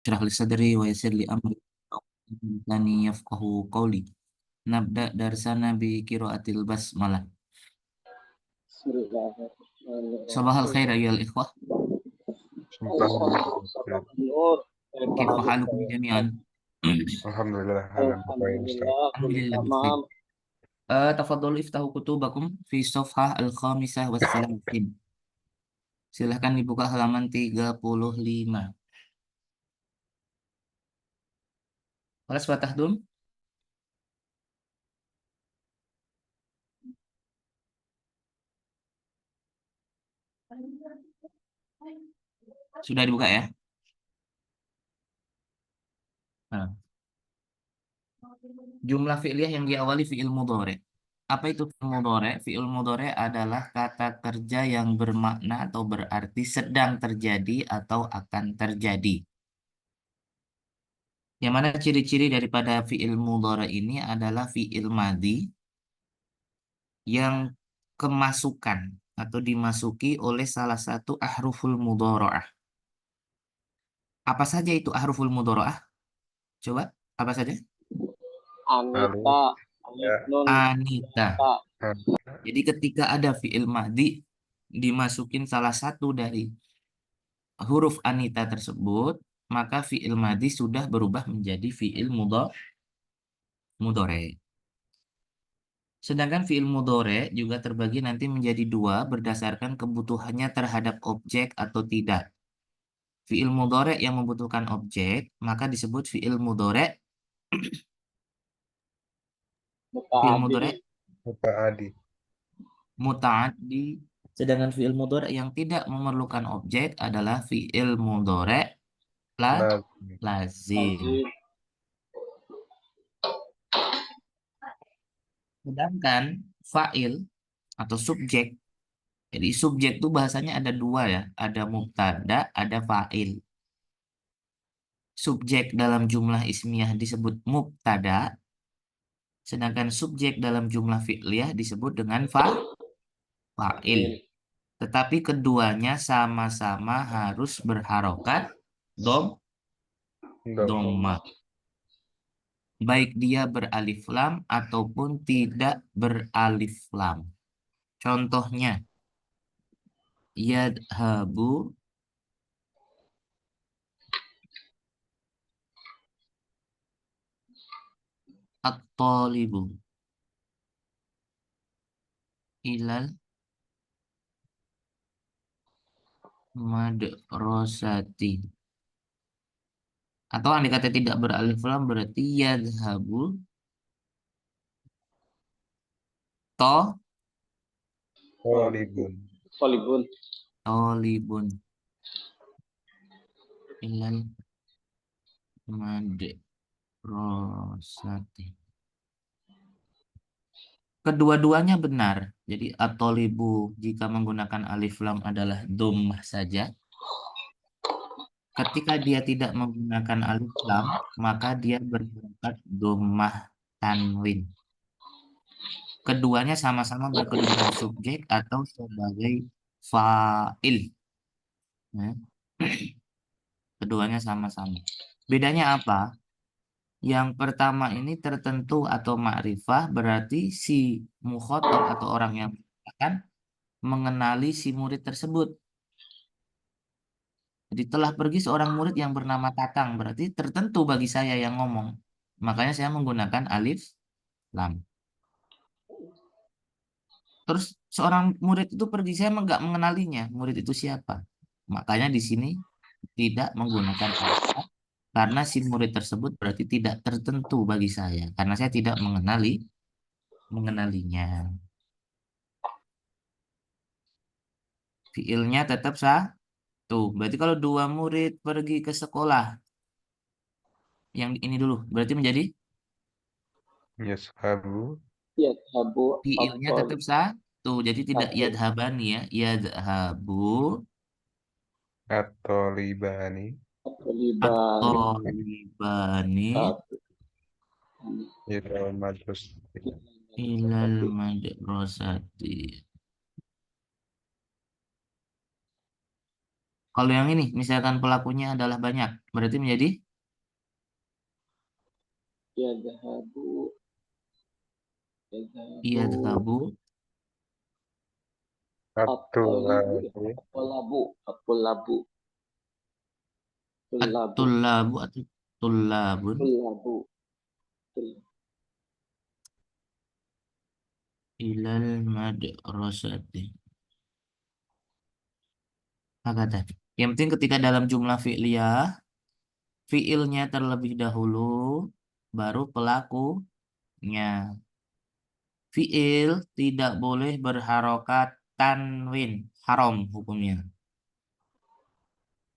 Shrah li sadri wa yassir li amri lani yafqahu qawli. Nabda darsana bi qiraatil basmalah. Sabahal Bismillahirrahmanirrahim. khair ayyuhal ikhwah. Kaifa halukum jami'an? Alhamdulillah, Ustaz. Alhamdulillah, kullu Alhamdulillah khair. tamam. Tafadhalu iftahu kutubakum fi safhah al-khamisah was salasin. Silahkan dibuka halaman 35. Kelas Fatahdum. Sudah dibuka ya? Nah. Jumlah fi'liyah yang diawali fi'il mudhari. Apa itu fi'il mudhari? Fi'il mudhari adalah kata kerja yang bermakna atau berarti sedang terjadi atau akan terjadi. Yang mana ciri-ciri daripada fi'il mudhari ini adalah fi'il madhi yang kemasukan atau dimasuki oleh salah satu ahruful mudhara'ah. Apa saja itu ahruful mudhara'ah? Coba, apa saja? Anita, Ya. alif nun, Anita. ta. Jadi ketika ada fi'il madhi dimasukin salah satu dari huruf anita tersebut, maka fi'il madhi sudah berubah menjadi fi'il mudhari. Sedangkan fi'il mudhari juga terbagi nanti menjadi dua berdasarkan kebutuhannya terhadap objek atau tidak. Fi'il mudhari yang membutuhkan objek, maka disebut fi'il mudhari. Fi'il Mutaaddi. mudhari Mutaadi. muta'addi. Sedangkan fi'il mudhari yang tidak memerlukan objek adalah fi'il mudhari Lazim. lazim. Lazim. Sedangkan fa'il atau subjek. Jadi subjek itu bahasanya ada dua ya. Ada mubtada, ada fa'il. Subjek dalam jumlah ismiyah disebut mubtada. Sedangkan subjek dalam jumlah fi'liyah disebut dengan fa'il. Tetapi keduanya sama-sama harus berharokat dhamma. Baik dia beralif lam ataupun tidak beralif lam. Contohnya, yadhabu at-talibu ilal madrasati. Atau andai kata tidak beralif lam berarti yadhabu Tolibun. Solibun. talibun ilal madrasati. Kedua-duanya benar. Jadi at-talibu jika menggunakan alif lam adalah dhammah saja. Ketika dia tidak menggunakan alif lam, maka dia berharokat dhammah tanwin. Keduanya sama-sama berkedudukan subjek atau sebagai fa'il. Ya. Keduanya sama-sama. Bedanya apa? Yang pertama ini tertentu atau ma'rifah berarti si mukhatab atau orang yang akan mengenali si murid tersebut. Jadi telah pergi seorang murid yang bernama Tatang, berarti tertentu bagi saya yang ngomong. Makanya saya menggunakan alif lam. Terus seorang murid itu pergi, saya nggak mengenalinya. Murid itu siapa? Makanya di sini tidak menggunakan alif lam. Karena si murid tersebut berarti tidak tertentu bagi saya. Karena saya tidak mengenalinya. Fiilnya tetap satu. Berarti kalau dua murid pergi ke sekolah, yang ini dulu, berarti menjadi Yashabu. Yadhabu fiilnya at-talib. tetap satu. Jadi tidak Satu. yadhabani ya. Yadhabu At-tolibani. At-talibani. at-talibani Satu. Ilal madrasati. ilal madrasati. Kalau yang ini, misalkan pelakunya adalah banyak, berarti menjadi Yadhabu. Yadhabu. yadhabu At-talibu. At-tulabu. At-tulabu. At-tulabu. Tulabu. at-tullabu atau tullabun Tulabu. ilal madrasati. Hakata. Yang penting ketika dalam jumlah fi'liyah, fi'ilnya terlebih dahulu, baru pelakunya. Fi'il tidak boleh berharokat tanwin, haram hukumnya.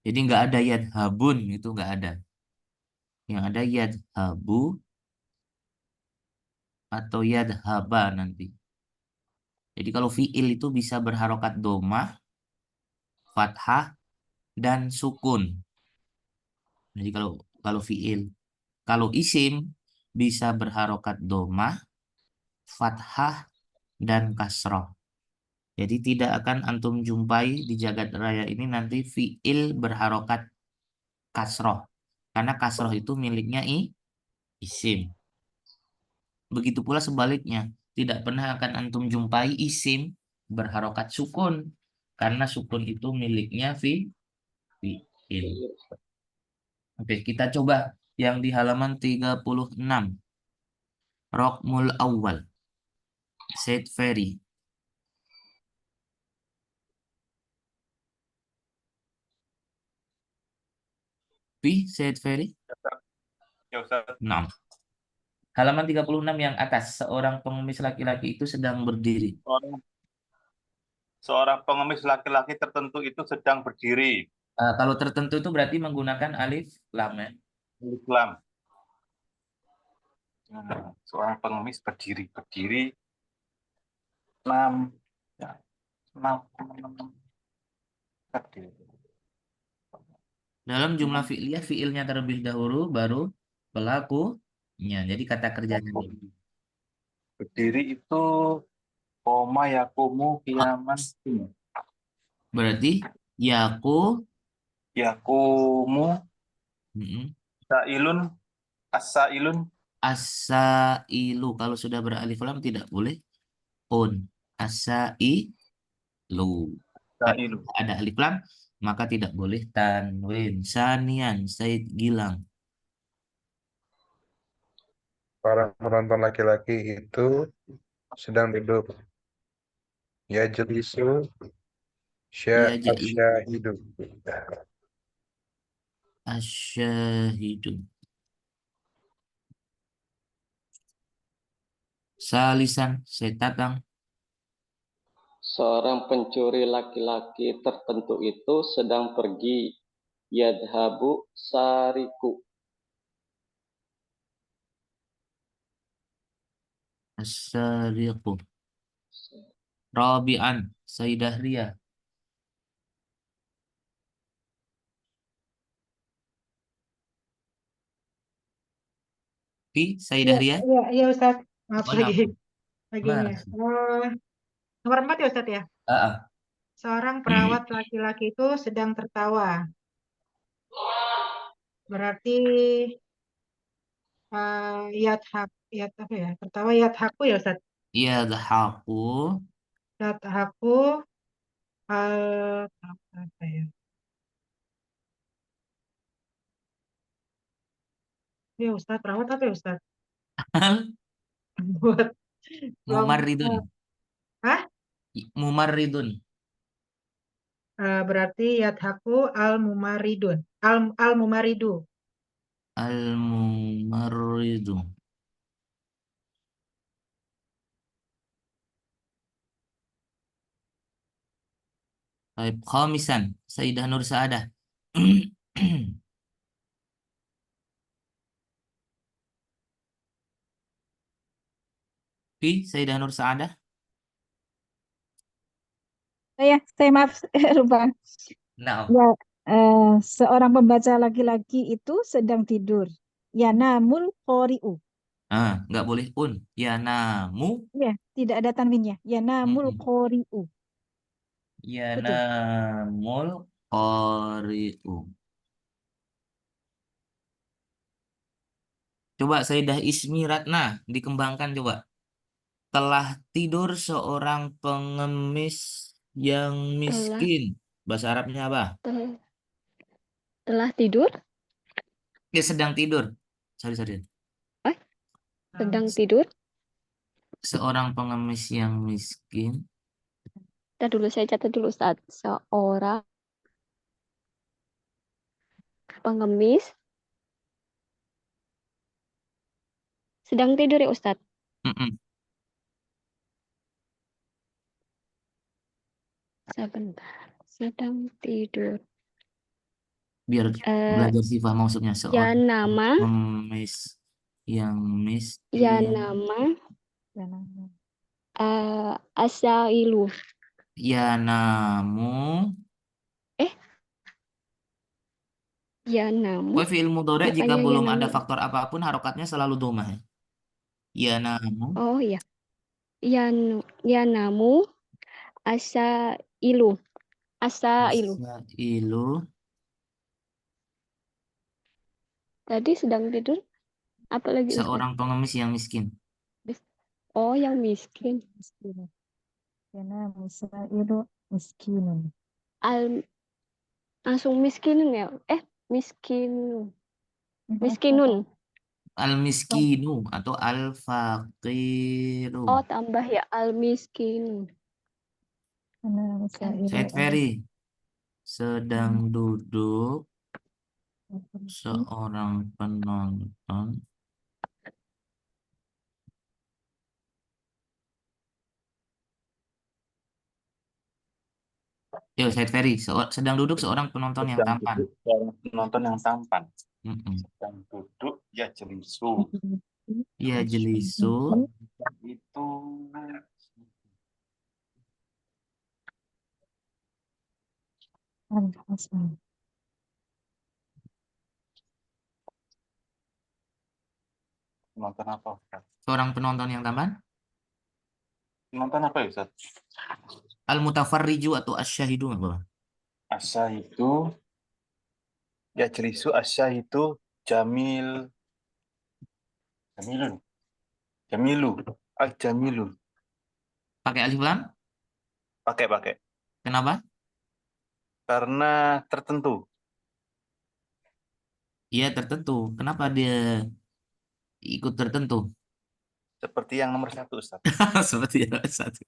Jadi nggak ada yadhabun, itu nggak ada. Yang ada yadhabu atau yadhaba nanti. Jadi kalau fi'il itu bisa berharokat domah, fathah, dan sukun. Jadi kalau kalau fi'il, kalau isim bisa berharokat domah, fathah, dan kasroh. Jadi tidak akan antum jumpai di jagat raya ini nanti fi'il berharokat kasroh. Karena kasroh itu miliknya isim. Begitu pula sebaliknya. Tidak pernah akan antum jumpai isim berharokat sukun. Karena sukun itu miliknya fi'il. Oke, kita coba yang di halaman 36. Rokmul awal. Said Ferry. Said Ferry. Ya Ustaz. 6. Halaman 36 yang atas. Seorang pengemis laki-laki itu sedang berdiri. Seorang pengemis laki-laki tertentu itu sedang berdiri. Kalau tertentu itu berarti menggunakan alif lam ya. Islam. Seorang pengemis berdiri. Berdiri. 6. Ya. 6. Berdiri. Dalam jumlah fi'liyah, fi'ilnya terlebih dahulu, baru pelakunya. Jadi kata kerjanya dulu. Berdiri itu koma yakumu kiaman. Berarti yaku Yakumu mm-mm, sailun as-sailun asailu. Kalau sudah beralif lam tidak boleh on. Asailu. sailu. Ada alif lam, maka tidak boleh tanwin. Sanian, Said Gilang. Para penonton laki-laki itu sedang duduk. Ya jelisu Ya jadi syahidu. asyahidu. Salisan, Said Tatang. Seorang pencuri laki-laki tertentu itu sedang pergi. Yadhabu sariku. As-sariqu. Rabi'an, Sayyidah Ria. Sayyidah Iya, Ria. iya, iya Ustaz. Maaf Oh, lagi nama. paginya. Mas. Nomor 4 ya Ustaz ya. Ah, Seorang perawat laki-laki itu sedang tertawa. Berarti yat apa ya? Tertawa yathaku ya Ustaz. Iya, dhahaku. Yathaku apa ya? Ya Ustaz, perawat apa ya Ustaz? Buat belum. Mumarridun. Hah? Mumarridun. Berarti yathaku al-mumaridun. Al-mumaridu. Al-mumarridu. Baik, khamisan, Sayyidah Nur Saadah. Sayyidah Nur Saadah. Saya maaf lupa. Nah, Ya, seorang pembaca laki-laki itu sedang tidur. Ya namul qori'u. nggak boleh un. Ya namu. Ya, tidak ada tanwinnya. Ya namul Mm-mm. qori'u. Ya Betul. namul qari'u. Coba Sayyidah Ismi Ratna dikembangkan coba. Telah tidur seorang pengemis yang miskin. Bahasa Arabnya apa? Telah tidur? Dia sedang tidur. Sorry. Sedang tidur? Seorang pengemis yang miskin. Ntar dulu saya catat dulu Ustaz. Seorang pengemis sedang tidur ya Ustaz. Mm-mm. Sebentar. Sedang tidur. Biar belajar sifat maksudnya Ya seorang nama, pengemis yang ya miskin. nama Ya, nama. Asailu. Ya namu. Ya namu. Wa fi'il mudhari' jika Bukannya ya belum ada namu. faktor apapun harokatnya selalu domah. Ya namu. Oh iya. Ya namu Asailu. Asailu. Asailu. Tadi sedang tidur. Apa lagi Ustaz? Seorang pengemis yang miskin. Oh yang miskin. Miskin. Ya, nama Musailu miskinun. Langsung miskinun ya. Miskinun. Miskinun. Al-miskinu atau al-faqiru. Oh tambah ya al-miskinun. Ya, nama Musailu Said Ferry. Sedang duduk seorang penonton Yo, Said Ferry, sedang duduk seorang penonton yang Sedang tampan. duduk seorang penonton yang tampan. Mm-mm. Sedang duduk ya jelisu. Ya jelisu. Itu Al-Hasan. penonton apa, Ustaz? Seorang penonton yang tampan. Penonton apa ya, Ustaz? Al-mutafarriju atau asyahidu apa? Asa itu ya jelisu, Asya itu Jamil. Jamilun. Jamilu. Jamilun. Pakai alif lam? Pakai. Kenapa? Karena tertentu. Iya tertentu. Kenapa dia ikut tertentu? Seperti yang nomor 1, Ustaz. Seperti yang satu.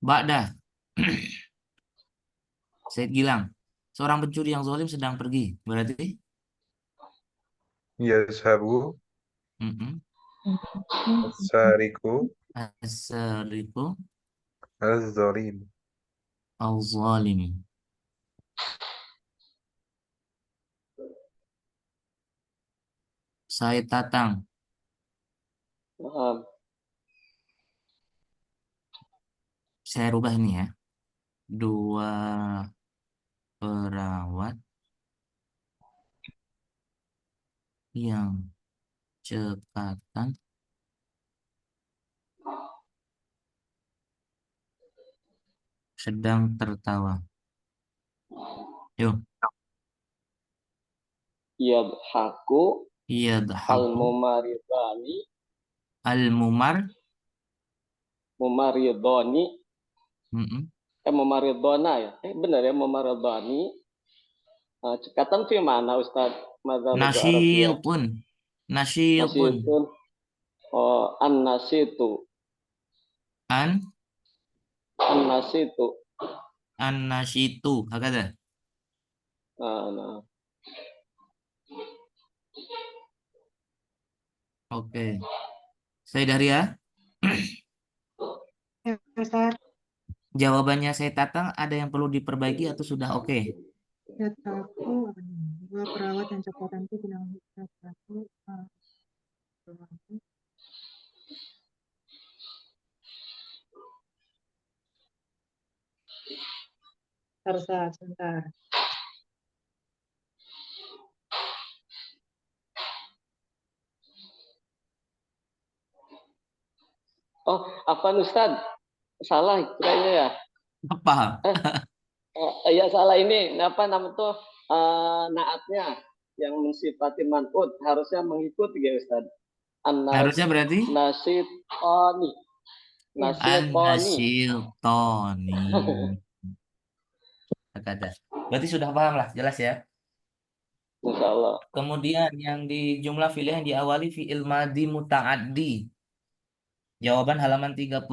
Ba'dah. Said Gilang. Seorang pencuri yang zalim sedang pergi. Berarti? Yazhabu Mm-mm. sariku As-sariqu az-zalim. al-zalim. Said Tatang. Paham. Saya rubah ini ya. Dua perawat yang cekatan sedang tertawa. Yuk. Yadhaku Yadhaku al-mumaridani al-mumar. mumaridoni Mm-mm. mumaridona ya. Benar ya mumaridoni. Cekatan fi mana Ustaz? Madzhab Arabiyah. Nasyitun. Nasyitun. Nasitun. Oh, an-nasitu. An An-nasitu. an-nasyitu. Hakada. Nah. Oke. Saya Daria. Ya, Ustaz. Jawabannya saya Tatang ada yang perlu diperbaiki atau sudah oke? Yadhaku dua perawat yang cekatan itu bilang Yadhaku Sebentar, Ustaz, sebentar. Oh, apa Ustaz? Salah kayaknya ya. Apa? Ya salah ini. Apa nama tuh naatnya yang mensifati man'ut harusnya mengikuti ya Ustaz. Harusnya berarti Nasitoni. Nasitoni. an-nasyiltoni. Kata. Berarti sudah paham lah, jelas ya. Insya Allah. Kemudian yang di jumlah fi'il yang diawali fi'il madhi muta'addi. Jawaban halaman 37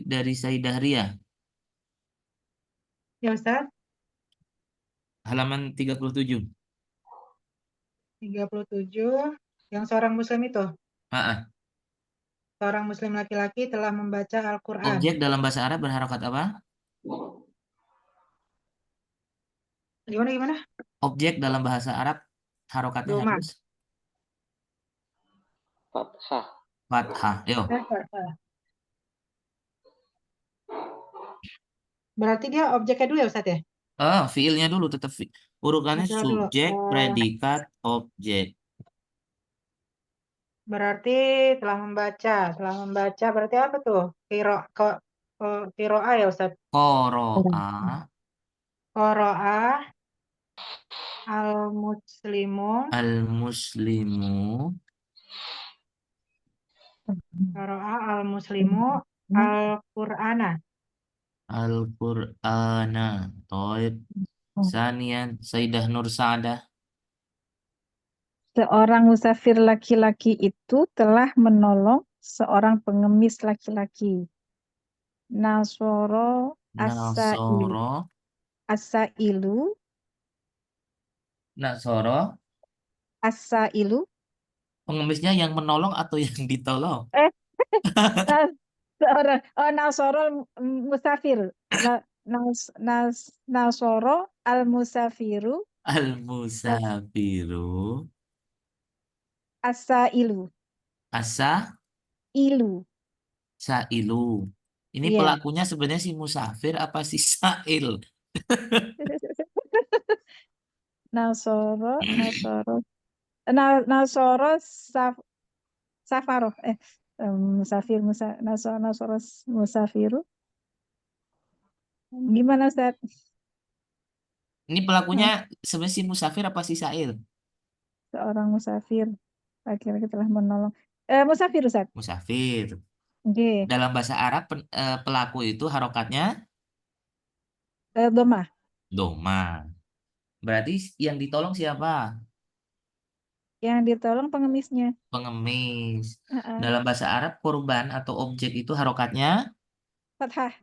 dari Sayyidah Ria. Ya Ustaz, Halaman 37. 37. Yang seorang muslim itu. Ah, Seorang muslim laki-laki telah membaca Al-Quran. objek dalam bahasa Arab berharokat apa? Gimana? Objek dalam bahasa Arab harokatnya Doma. harus Fathah. fathah. Yo. Berarti dia objeknya dulu ya Ustaz ya? Fiilnya dulu tetap urutannya Baca dulu. subjek, predikat, objek. Berarti telah membaca. Telah membaca berarti apa tuh? Kiro'a ya Ustaz? Qoro'a Qoro'a al-muslimu. al-muslimu Qoro'a al-muslimu al-Qur'ana. al-Qur'ana. Toib. Sanian Sayyidah Nur Sa'adah. Seorang musafir laki-laki itu telah menolong seorang pengemis laki-laki. Nasoro Nasoro. asailu Nasoro. asailu Pengemisnya yang menolong atau yang ditolong? Nas- seorang Nasoro musafir. Nasoro al musafiru Al-musafiru. asailu Asa. ilu. Sailu. Ini Iya. pelakunya sebenarnya si musafir apa si sail? Nasoro Safaroh musafir Nasoro musafiru gimana Ustaz? Ini pelakunya sebenarnya si musafir apa si sail? Seorang musafir laki-laki telah menolong musafir Ustaz. Musafir. Oke. Dalam bahasa Arab pelaku itu harokatnya Doma. doma. Berarti yang ditolong siapa? Yang ditolong pengemisnya. Pengemis. Dalam bahasa Arab korban atau objek itu harokatnya Fathah.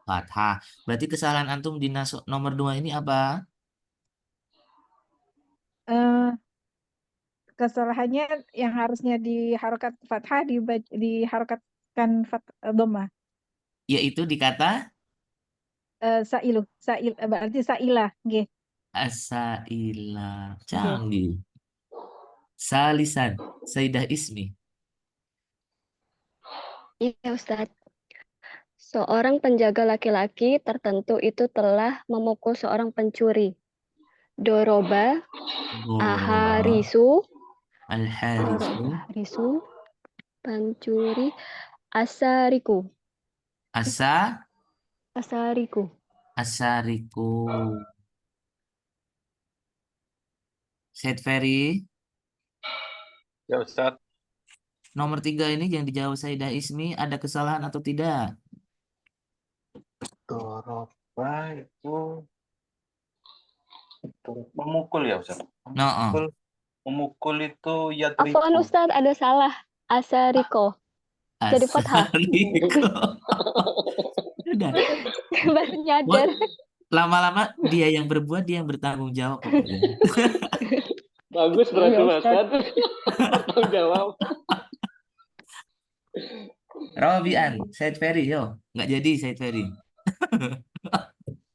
fathah. Berarti kesalahan antum di nomor 2 ini apa? Kesalahannya yang harusnya diharokat fathah diharokatkan doma. Yaitu dikata Sail berarti sailah nggih. asaila. Canggih. Salisan Sayyidah Ismi. Iya, Ustadz. Seorang penjaga laki-laki tertentu itu telah memukul seorang pencuri. Doroba aharisu Al-harisu pencuri asariku. Asariku. Asariku. Said Ferry. Ya Ustaz. Nomor 3 ini yang dijawab Sayyidah Ismi ada kesalahan atau tidak? Doroba itu memukul ya Ustaz. Memukul itu yadribu. Afwan Ustadz, ada salah. Asariko. Jadi fathah. Asariko. Udah. Baru nyadar. Lama-lama dia yang berbuat, dia yang bertanggung jawab. Bagus berarti Mas kan. Bertanggung jawab. Robian, Said Ferry, yo. Nggak jadi Said Ferry.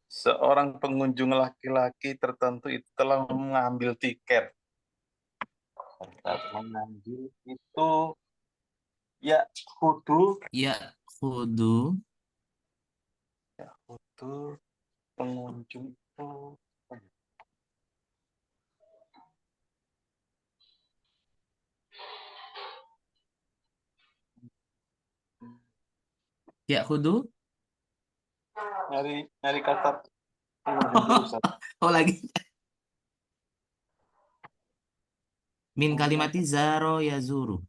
Seorang pengunjung laki-laki tertentu itu telah mengambil tiket. Mengambil itu ya kudu. Ya kudu. itu pengunjung itu Ya khudu. nyari kata pengunjung dulu, Ustaz. Oh lagi. Min Oh, kalimati zaro yazuru.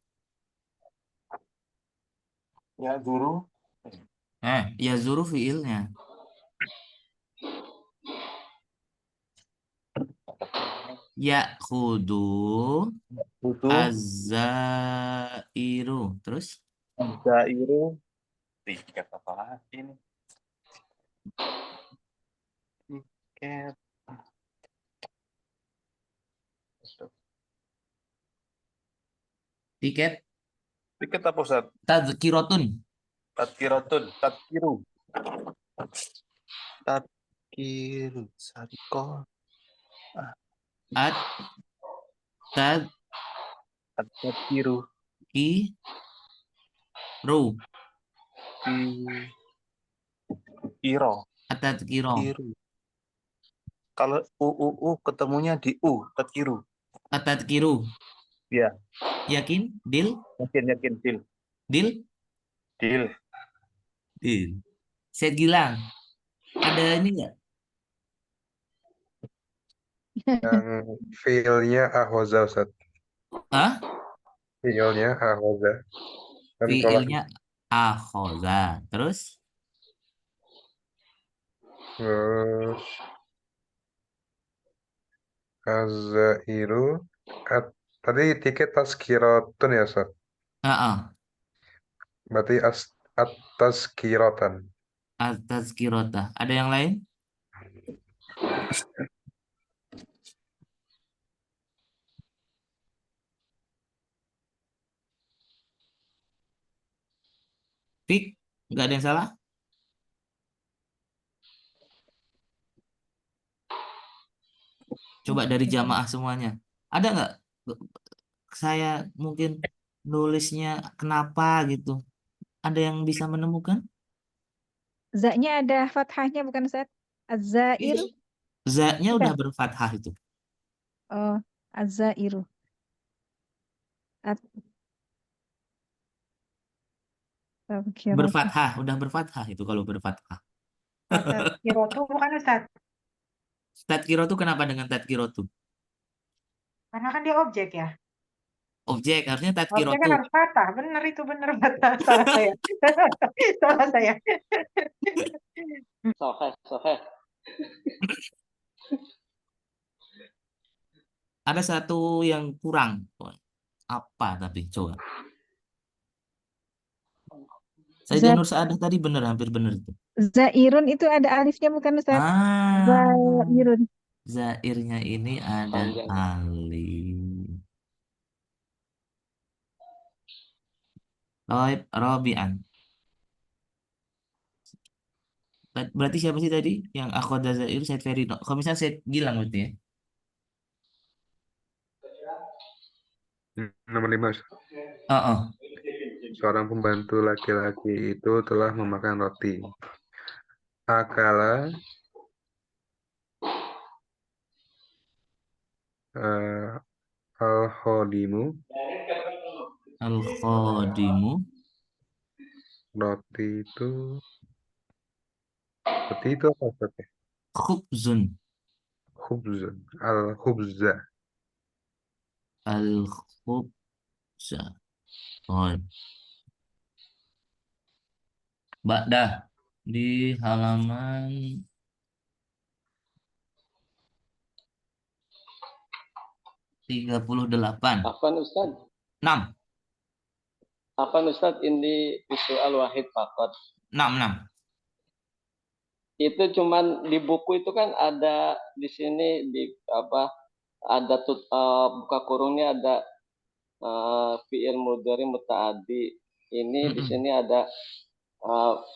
ya guru Yazuru fiilnya. Ya khudu butuh azairu. Terus zairu tiket apa lagi nih? Tiket. tiket Tiket apa, Ustaz? tadzkirotun. Tadkiratun, tadkiru, sariko, At tad tadkiru, ki ru. kiro, At-tadzkiro. kiru. Kalau ketemunya di tadkiru. At-tadzkiru. Ya, Yakin? Dil? yakin, Dil? Dil. Dil. Saya Gilang. Ada ini enggak? Yang fiilnya ahoza, Ustaz. Hah? Fiilnya ahoza. Kan kalau Fiilnya akhoza. Terus? terus azairu. Tadi tiket tazkiratun ya, Ustaz. Heeh. Berarti at-tazkiratan. At-tadzkirota. Ada yang lain? Fik? Enggak ada yang salah? Coba dari jamaah semuanya. Ada nggak? Saya mungkin nulisnya kenapa gitu. Ada yang bisa menemukan? Za-nya ada fathahnya bukan Ustaz? Az-zair. Z-nya udah Bukan. berfathah itu. Oh, az-zairu. Tadzkiratu. Berfathah, udah berfathah itu kalau berfathah. Tadzkirotu bukan Ustaz? Tadkirotu kenapa dengan tadkirotu? Karena kan dia objek ya. Objek, harusnya Objek kan tadkirotu. harus patah. Benar itu, benar patah. Salah saya. Salah saya. Sohe. Ada satu yang kurang. Apa tapi? Coba. Saya Nur Saadah tadi benar, hampir benar itu. Zairun itu ada alifnya bukan Ustaz? Zairun. Zairnya ini ada Panjang. alif. Robian. Berarti siapa sih tadi? Yang akhoda Zair, Said Ferino. Kalau misalnya Said Gilang berarti ya. Nomor 5, Ustaz. Oh. Seorang pembantu laki-laki itu telah memakan roti. Akala al-khodimu. Al-khodimu. Roti itu apa, Ustaz? Khubzun. Khubzun. Al-khubza. Al-khubza. Oh. Dah di halaman 38. Afan Ustaz. 6. Afan Ustaz, ini itu al-wahid fakot. 6. Itu cuman di buku itu kan ada di sini di ada buka kurungnya ada fi'il mudhari muta'addi. Ini di sini ada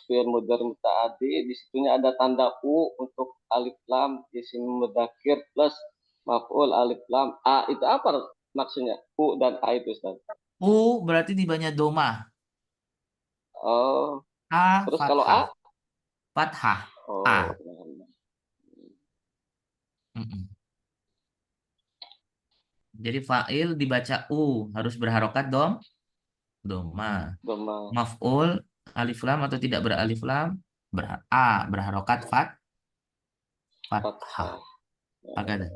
fi'il mudhari muta'addi, di situnya ada tanda u untuk alif lam isim mudzakkir plus maf'ul alif lam a. Itu apa maksudnya? U dan a itu, Ustaz. U berarti di banyak doma. Oh, A terus fathah. kalau a? Fathah. Oh, A. benar. Mm-mm. Jadi fa'il dibaca U, harus berharokat doma. Doma. Maf'ul alif lam atau tidak beralif lam, A berharokat fathah. Fathah. Pagada.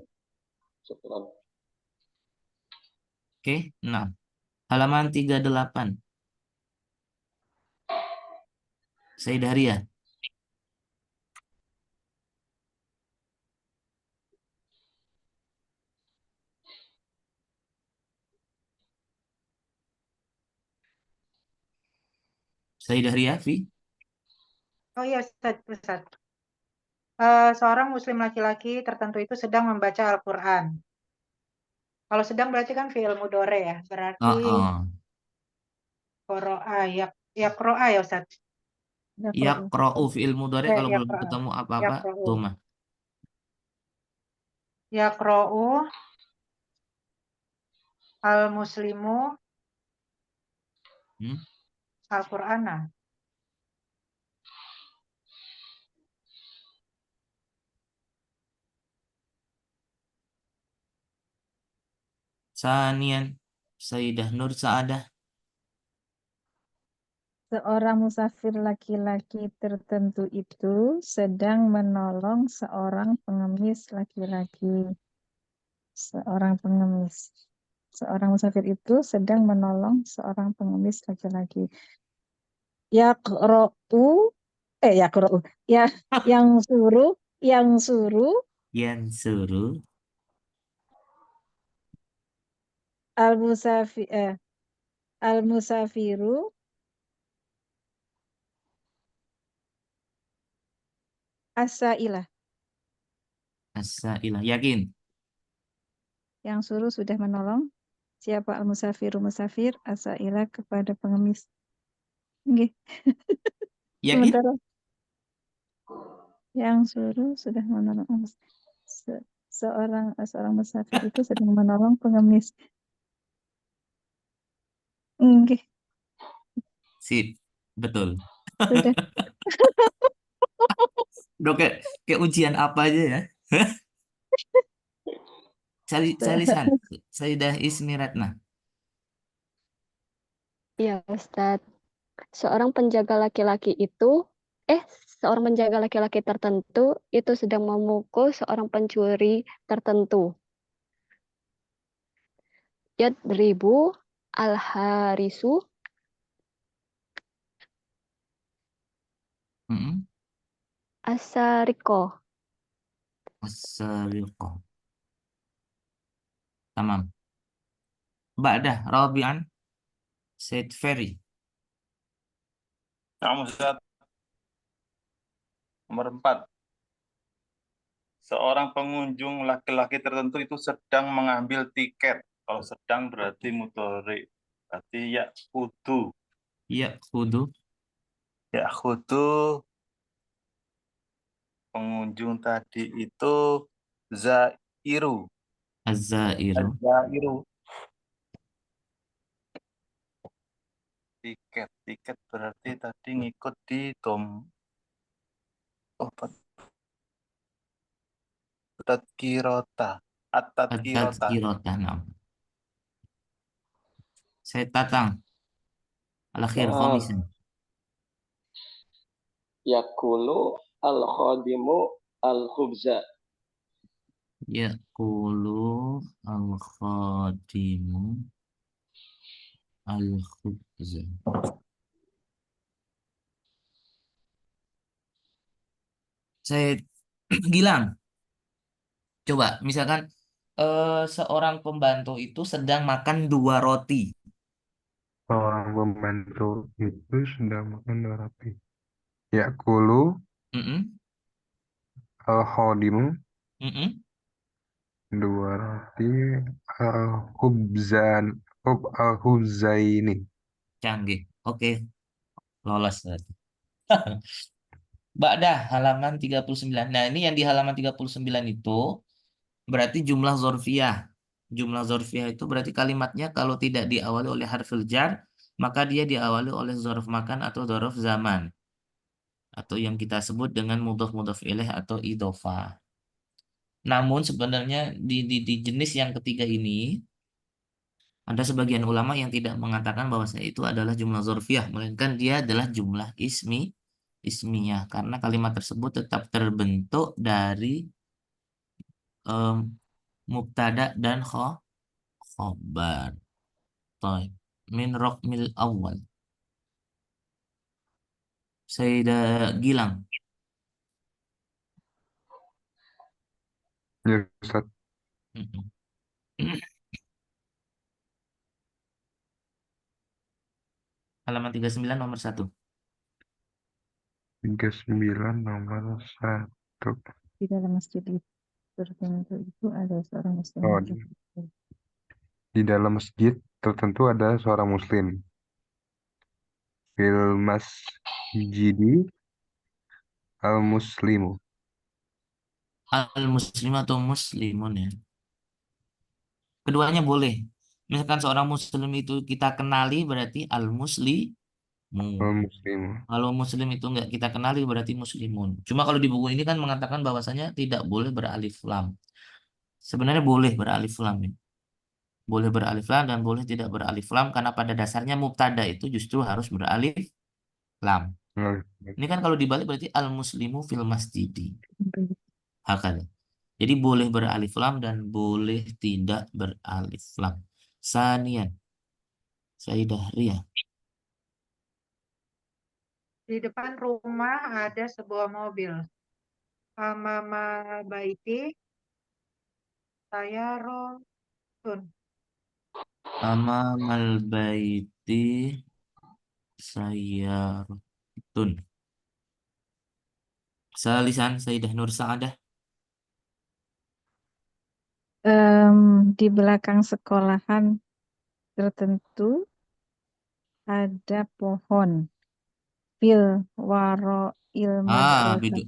Syukran. Oke, 6. Halaman 38. Sayyidah Ria. Sayyidah Ria, Fi. Oh iya, Ustaz. Seorang muslim laki-laki tertentu itu sedang membaca Al-Quran. Kalau sedang berarti kan fi'il mudhari ya. Berarti Oh. qara'a, yaqra'a ya Ustaz. Yaqra'u fi'il mudhari kalau belum Yaqra'a. ketemu apa-apa, Yaqra'u. doma. Yaqra'u al-muslimu Hmm? Al-Qur'ana. Sanian, Sayyidah Nur Sa'adah. Seorang musafir laki-laki tertentu itu sedang menolong seorang pengemis laki-laki. Seorang pengemis. Seorang musafir itu sedang menolong seorang pengemis laki-laki. Yaqra'u, yaqra'u. Ya, yang suruh Yang suruh al-musafir al-musafiru as-sailah. as-sa'ilah. Yakin? Yang suruh sudah menolong siapa al-musafiru musafir as-sailah kepada pengemis. Nggih. Yakin? Sementara yang suruh sudah menolong seorang musafir itu sedang menolong pengemis. Nggih, Sip. Betul. sudah. Udah kayak ujian apa aja ya. Lisan. Sayyidah Ismi Ratna. Iya, Ustadz. Seorang penjaga laki-laki tertentu itu sedang memukul seorang pencuri tertentu. Yadribu al-harisu Mm-mm. as-sariqo. As-sariqah. Tamam. Ba'dah Rabi'an Said Ferry. Nah, Ustaz, nomor 4. Seorang pengunjung laki-laki tertentu itu sedang mengambil tiket. Kalau sedang berarti mudhari. Berarti ya kudu. Ya, kudu. Ya kudu pengunjung tadi itu zairu. Az-zairu. Zairu. Tiket berarti tadi ngikut di Tadkirota. At-tadkirota. At-tadkirata. Nah. Said Tatang. Al-akhir khamisan. Yakulu al-khadimu al-khubza. Ya'kulu al-khadimu al-khubza. Said Gilang. Coba, misalkan seorang pembantu itu sedang makan 2 roti. Seorang pembantu itu sedang makan roti. Yakulu Mm-mm, al-khadimu mm-mm. 2 roti al-khubzan al-khubzaini. Canggih. Oke, lolos berarti. Ba'dah halaman 39. Nah, ini yang di halaman 39 itu berarti jumlah zorfiyah. Jumlah zorfiyah itu berarti kalimatnya kalau tidak diawali oleh harfil jar, maka dia diawali oleh zorof makan atau zorof zaman. atau yang kita sebut dengan mudhaf ilaih atau idhofah. Namun sebenarnya di jenis yang ketiga ini ada sebagian ulama yang tidak mengatakan bahwa itu adalah jumlah dzarfiyah, melainkan dia adalah jumlah ismiyah karena kalimat tersebut tetap terbentuk dari em, mubtada dan khobar. Taib. Min raqmil awal. Sayyidah Gilang. Ya, Ustaz. Mm-mm. Halaman 39 nomor 1. 39 nomor 1. Di dalam masjid tertentu itu ada seorang muslim Oh, laki-laki. di dalam masjid tertentu ada seorang muslim. Fil masjidi al-muslimu. Al-muslim atau muslimun ya. Keduanya boleh. Misalkan seorang muslim itu kita kenali berarti al-muslimu. Al-muslimu. Kalau muslim itu enggak kita kenali berarti muslimun. Cuma kalau di buku ini kan mengatakan bahwasanya tidak boleh beralif lam. Sebenarnya boleh beralif lam ya. Boleh beralif lam dan boleh tidak beralif lam karena pada dasarnya mubtada itu justru harus beralif lam. Oh, Ini kan kalau dibalik berarti al-muslimu fil masjidi. Hakada. Jadi boleh beralif lam dan boleh tidak beralif lam. Sanian. Sayyidah Ria. Di depan rumah ada sebuah mobil. Amama baiti sayyaratun. Amamal baiti sayyartun. Salisan Sayyidah Nur Sa'adah. Di belakang sekolahan tertentu ada pohon. Fil waro madrasah. Bidu.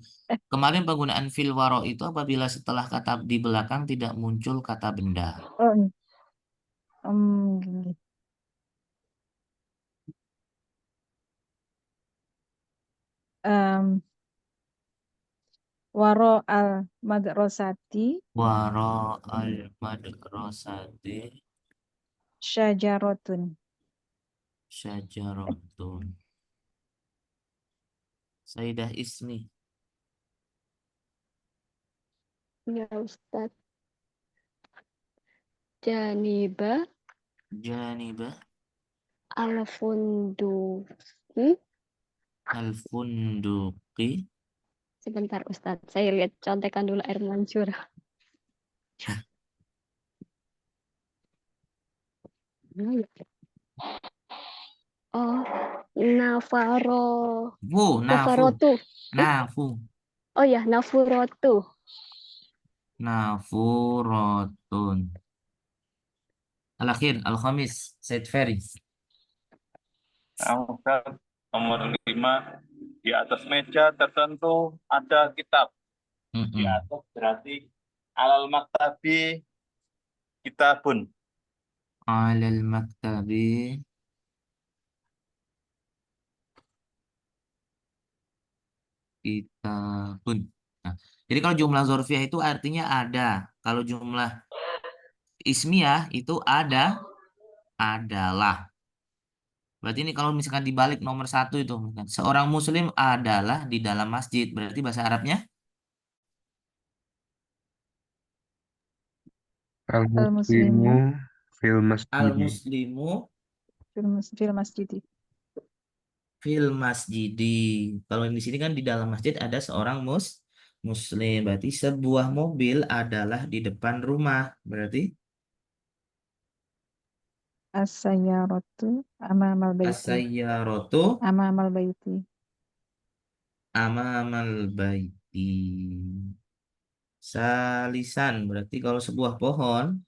Kemarin penggunaan fil waro itu apabila setelah kata di belakang tidak muncul kata benda. Gini. Waro al madrasati Waro al madrasati syajaratun. syajaratun. Sayyidah Ismi. Ya Ustadz. Janibah Janibah al-funduki. al-funduqi. Sebentar Ustadz, saya lihat contekan dulu air mancur. Oh, Nafaro. Nafu. Nafarotu. Nafu. Oh ya, Nafurotu. Nafurotun. Al-akhir, al-khamis, Said Ferry. Nomor 5, di atas meja tertentu ada kitab. Di atas berarti alal maktabi kitabun. Alal maktabi kitabun. Nah, jadi kalau jumlah zorfiah itu artinya ada. Kalau jumlah ismiyah itu adalah. Berarti ini kalau misalkan dibalik nomor 1 itu, seorang muslim adalah di dalam masjid. Berarti bahasa Arabnya? Al-muslimu fil masjidi. Al-muslimu Fil masjidi. fil masjidi. Kalau di sini kan di dalam masjid ada seorang muslim. Berarti sebuah mobil adalah di depan rumah. Berarti As-sayyaratu amamal baiti. as-sayyaratu Amamal baiti. amamal baiti. Salisan berarti kalau sebuah pohon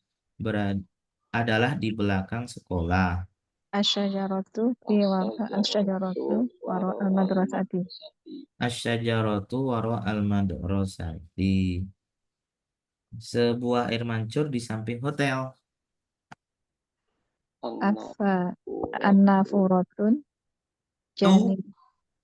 adalah di belakang sekolah. Asyajaratu fi waro al-madrasati. Asyajaratu waro al-madrasati. Sebuah air mancur di samping hotel. Annafuratun Tu janib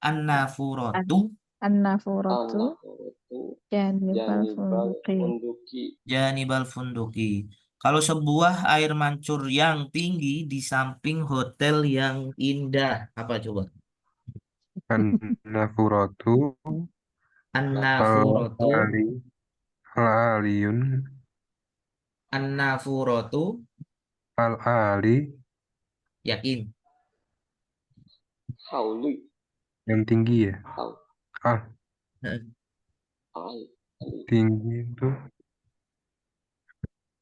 annafuratu An-nafuratu An-nafuratu janibal janibal funduki. funduki. Janibal funduki. Kalau sebuah air mancur yang tinggi di samping hotel yang indah, apa coba? An-nafuratu An-nafuratu, al-ali al-aliyun an-nafuratu, al-ali yakin. Hauli. yang tinggi ya. Haul. Ah, Ali. tinggi itu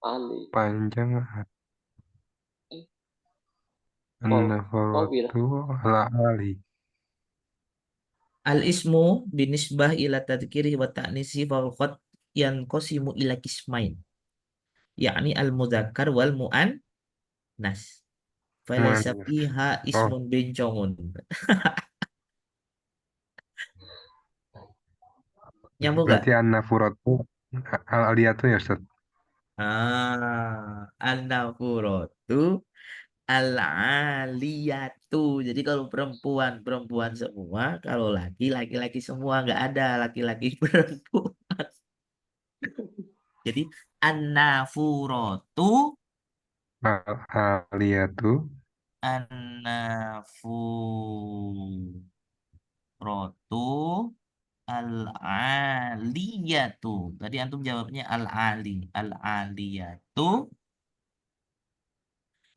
Ali. panjang. Tawil. An-nafuratu al-ali. Al-ismu binisbah ila tadkiri wa ta'nisi faqad yanqasimu ila qismain. Yakni al-mudzakkar wal mu'annas. Falaysa Muannas. fiha Oh, ismun bencongun. Nyambung gak? berarti an-nafuratu al-aliyatu ya, Ustaz? An-nafuratu al-aliyatu. Jadi kalau perempuan, perempuan semua. Kalau laki, laki-laki semua. Nggak ada laki-laki perempuan. Jadi an-nafuratu Al-aliyatu an-nafuratu al-aliyatu. Tadi antum jawabnya al-ali. Al-aliyatu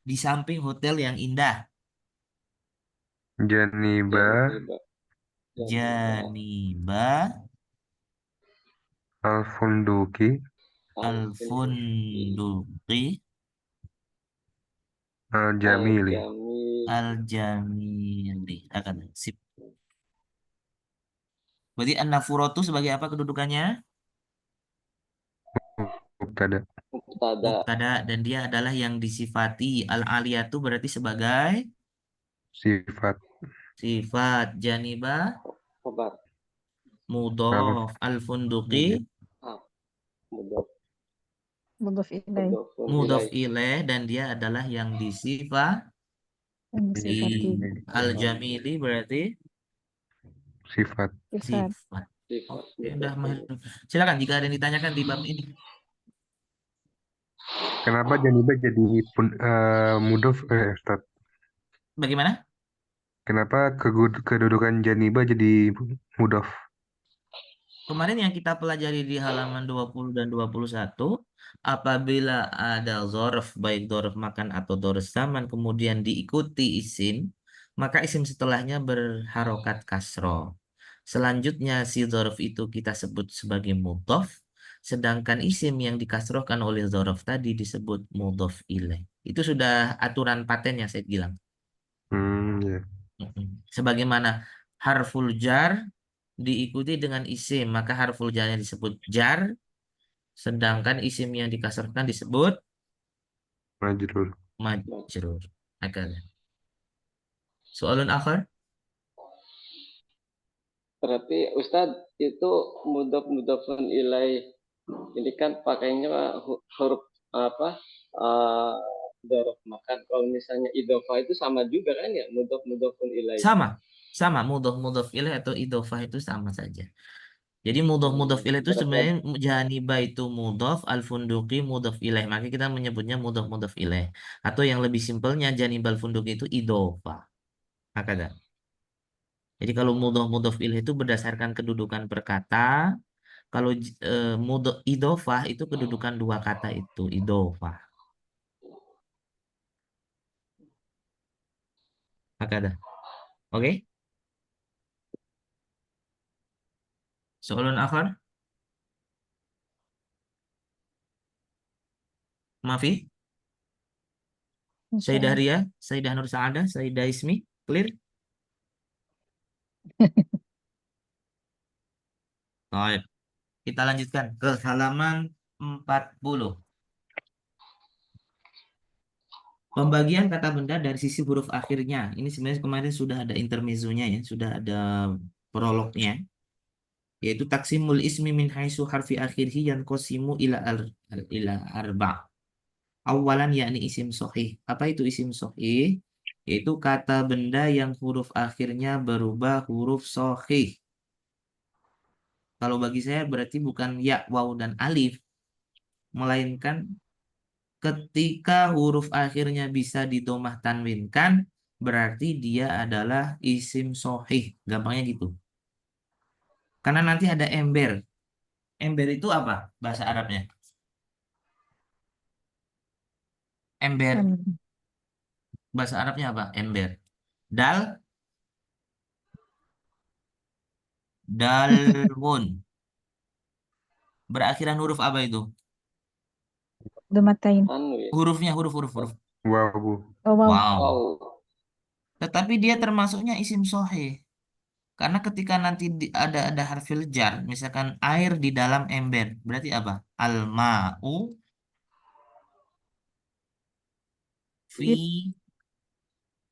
di samping hotel yang indah. janiba Janiba. Janiba al-funduki al-funduqi al-jamili. Al-jamil. al-jamili. Akan sip. Berarti an-nafuratu sebagai apa kedudukannya? Mubtada. Mubtada. Mubtada, dan dia adalah yang disifati. Al-aliyatu berarti sebagai Sifat sifat. Janiba Khabar. mudhof. Al-funduqi Mudhof. Mudhof ilaih. Mudhofun mudhof ilaih. ilaih, dan dia adalah yang disifati. Yang disifati. Al-jamili berarti sifat. Sifat. sifat. Sifat. Oke, udah mahir. Silakan jika ada yang ditanyakan di bab ini. Kenapa janiba jadi mudhof, Ustaz? Bagaimana? Kenapa kedudukan janiba jadi mudhof? Kemarin yang kita pelajari di halaman 20 dan 21, apabila ada dzaraf, baik dzaraf makan atau dzaraf zaman, kemudian diikuti isim, maka isim setelahnya berharokat kasroh. Selanjutnya si dzaraf itu kita sebut sebagai mudhof, sedangkan isim yang dikasrohkan oleh dzaraf tadi disebut mudhof ilaih. Itu sudah aturan paten yang saya bilang. Ya. Sebagaimana harful jar diikuti dengan isim, maka harful jarnya disebut jar, sedangkan isim yang dikasrahkan disebut Majrur. majrur. Akal. Soalun akhir? Berarti Ustadz itu mudhofun ilaih ini kan pakainya huruf apa? Dzaraf makan. Kalau misalnya idhofah itu sama juga kan ya, mudhofun ilaih. Sama mudhof ilaih atau idhofah itu sama saja. Jadi mudhof ilaih itu sebenarnya janiba itu mudhof, al-funduqi mudhof ilaih. Maka kita menyebutnya mudhof ilaih. Atau yang lebih simpelnya janibal funduqi itu idhofah. Akada. Jadi kalau mudhof ilaih itu berdasarkan kedudukan perkata. Kalau idhofah itu kedudukan dua kata itu idhofah. Akada. Oke? Soalan akhir? Maafi? Sayyidah Ria, Sayyidah Nur Saadah, Sayyidah Ismi, clear? Baik. Kita lanjutkan ke halaman 40. Pembagian kata benda dari sisi huruf akhirnya. Ini sebenarnya kemarin sudah ada intermezzonya ya, sudah ada prolognya. Yaitu taksimul ismi min haitsu harfi akhirhi yanqasimu ila arba'. Awalan yakni isim sahih. Apa itu isim sahih? Yaitu kata benda yang huruf akhirnya berubah huruf sahih. Kalau bagi saya berarti bukan ya, waw, dan alif, melainkan ketika huruf akhirnya bisa didomah tanwinkan, berarti dia adalah isim sohih. Gampangnya gitu. Karena nanti ada ember. Ember itu apa bahasa Arabnya? Ember, bahasa Arabnya apa? Ember. Dal, dalmun. Berakhiran huruf apa itu? Domatain. Anu ya. Hurufnya, huruf. Wow, Bu. Oh, wow. Wow. Wow. Tetapi dia termasuknya isim sohih. Karena ketika nanti ada harfil jar, misalkan air di dalam ember, berarti apa? Al-ma'u fi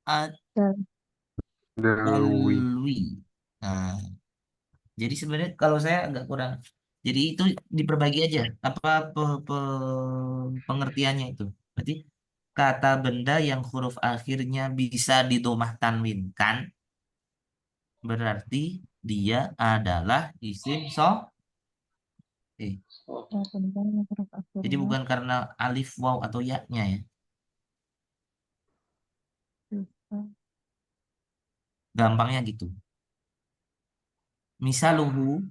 Dalwi. ad-dalwi. Nah, jadi sebenarnya kalau saya agak kurang. Jadi itu diperbagi aja apa pengertiannya itu. Berarti kata benda yang huruf akhirnya bisa didomah tanwinkan berarti dia adalah isim Oh, Jadi bukan karena alif, waw, atau ya-nya ya. Gampangnya gitu. Misaluhu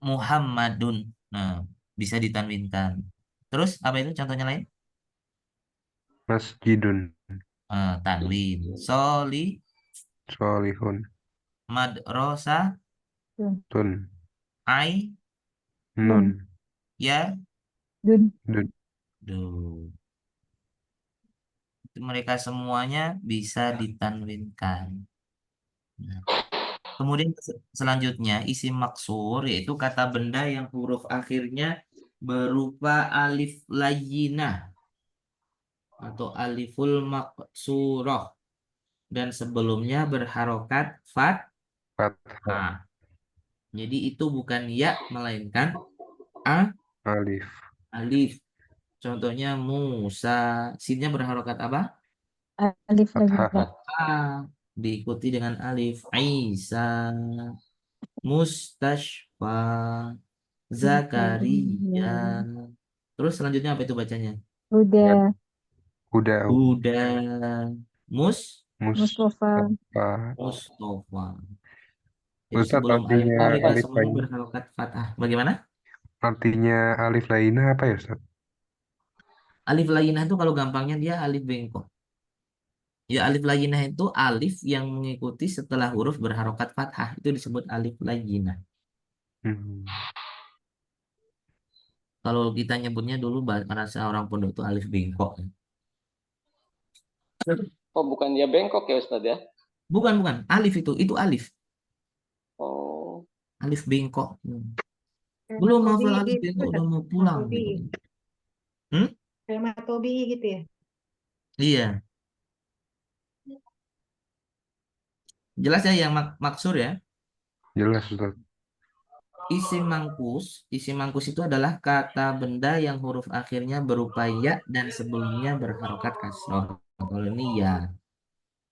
Muhammadun. Nah, bisa ditanwinkan. Terus apa itu contohnya lain? Masjidun. Tanwin. Soli Solihun. madrosa Tun. ai Nun. ya Dun. Dun. do. Itu mereka semuanya bisa ditanwinkan. Nah, kemudian selanjutnya isim maksur yaitu kata benda yang huruf akhirnya berupa alif layyinah atau aliful maksurah dan sebelumnya berharokat Fathah. fathah. Jadi itu bukan ya melainkan a Alif. alif. Contohnya Musa, sinnya berharokat apa? Alif lagi. Fathah. Fathah. Diikuti dengan alif. Isa, Mustashfa, Zakaria. Terus selanjutnya apa itu bacanya? Udah. Udah. Huda, Mustafa. Mustafa. Jadi Ustadz, sebelum alif artinya lam mereka alif semuanya lain. berharokat fathah. Bagaimana? Artinya alif lainnya apa ya, Ustadz? Alif lainah itu kalau gampangnya dia alif bengkok. Ya alif lainah itu alif yang mengikuti setelah huruf berharokat fathah. Itu disebut alif lainah. Hmm. Kalau kita nyebutnya dulu bahasa orang pondok itu alif bengkok. oh bukan dia bengkok ya Ustadz ya? Bukan. Alif itu alif. Oh, Alif bengkok. Kayak Belum Matobi hafal alif gitu, bengkok Ustaz. udah mau pulang Matobi. gitu. Hmm? Kayak Matobi gitu ya. Iya. Jelas ya yang maksur ya. Jelas, Ustadz. Isim mangkus itu adalah kata benda yang huruf akhirnya berupa ya dan sebelumnya berharokat kasroh. Kalau ini ya,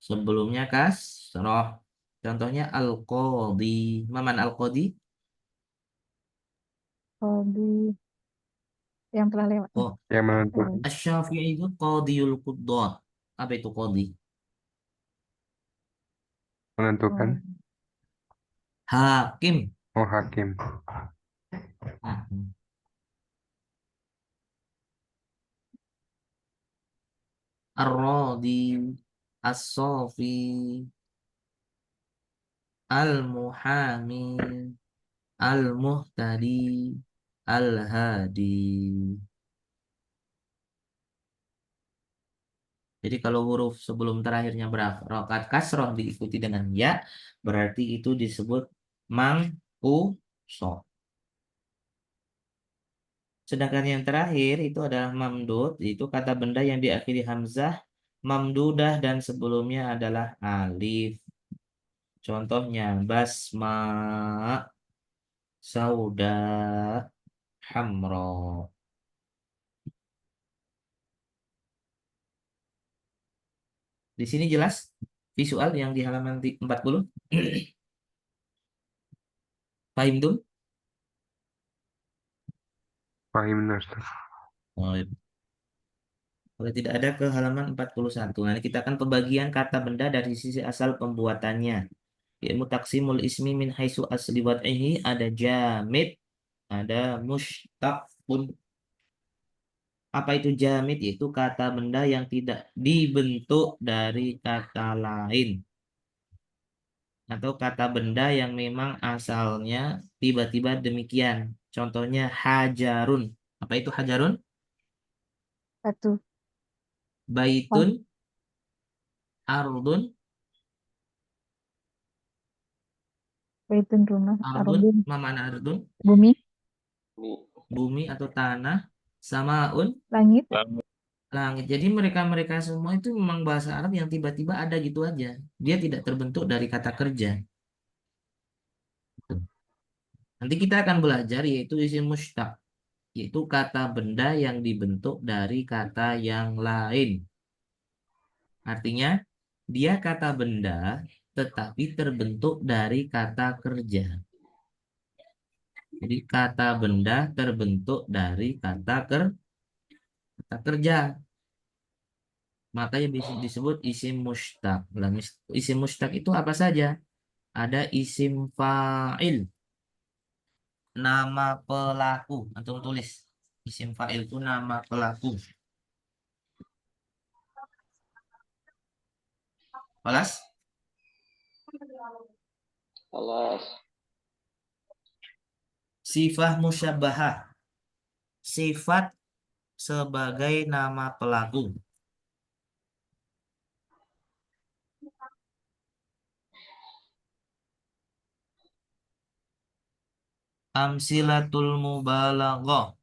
sebelumnya kasroh. Contohnya al-qadhi. Maman al-qadhi? Hobi. Yang telah lewat. Oh, Yang menentukan. asy-Syafi'i itu qadhiyul quddot. Apa itu qadhi? Menentukan. Hakim. Oh, hakim. Hmm. Ar-Radi, As-Sofi, Al-Muhami, Al-Muhtadi, Al-Hadi. Jadi kalau huruf sebelum terakhirnya berharokat kasroh diikuti dengan ya, berarti itu disebut mangkuso. Sedangkan yang terakhir itu adalah mamdud, itu kata benda yang diakhiri hamzah, mamdudah dan sebelumnya adalah alif. Contohnya basma, sauda, hamro. Di sini jelas visual yang di halaman 40. Paham tuh? Paham, Ustaz. Oh, iya. Kalau tidak ada ke halaman 41. Nanti kita akan pembagian kata benda dari sisi asal pembuatannya. Yaitu taksimul ismi min haitsu asli wad'ihi, ada jamid, ada mushtaqun. Apa itu jamid? Yaitu kata benda yang tidak dibentuk dari kata lain. Atau kata benda yang memang asalnya tiba-tiba demikian. Contohnya hajarun. Apa itu hajarun? Satu. Baitun, ardun, Baitun rumah. ardun, Ardun mana ardun? bumi. Ini Bumi atau tanah, samaun, Langit. langit. Jadi mereka-mereka semua itu memang bahasa Arab yang tiba-tiba ada gitu aja. Dia tidak terbentuk dari kata kerja. Nanti kita akan belajar yaitu isim mushtaq, yaitu kata benda yang dibentuk dari kata yang lain. Artinya dia kata benda tetapi terbentuk dari kata kerja. Jadi kata benda terbentuk dari kata kerja. Makanya disebut isim mushtaq. Nah, isim mushtaq itu apa saja? Ada isim fa'il, nama pelaku. Antum tulis. Isim fa'il itu nama pelaku. Kelas? kelas Sifat musyabbahah. Sifat sebagai nama pelaku. Amsilatul mubalaghah.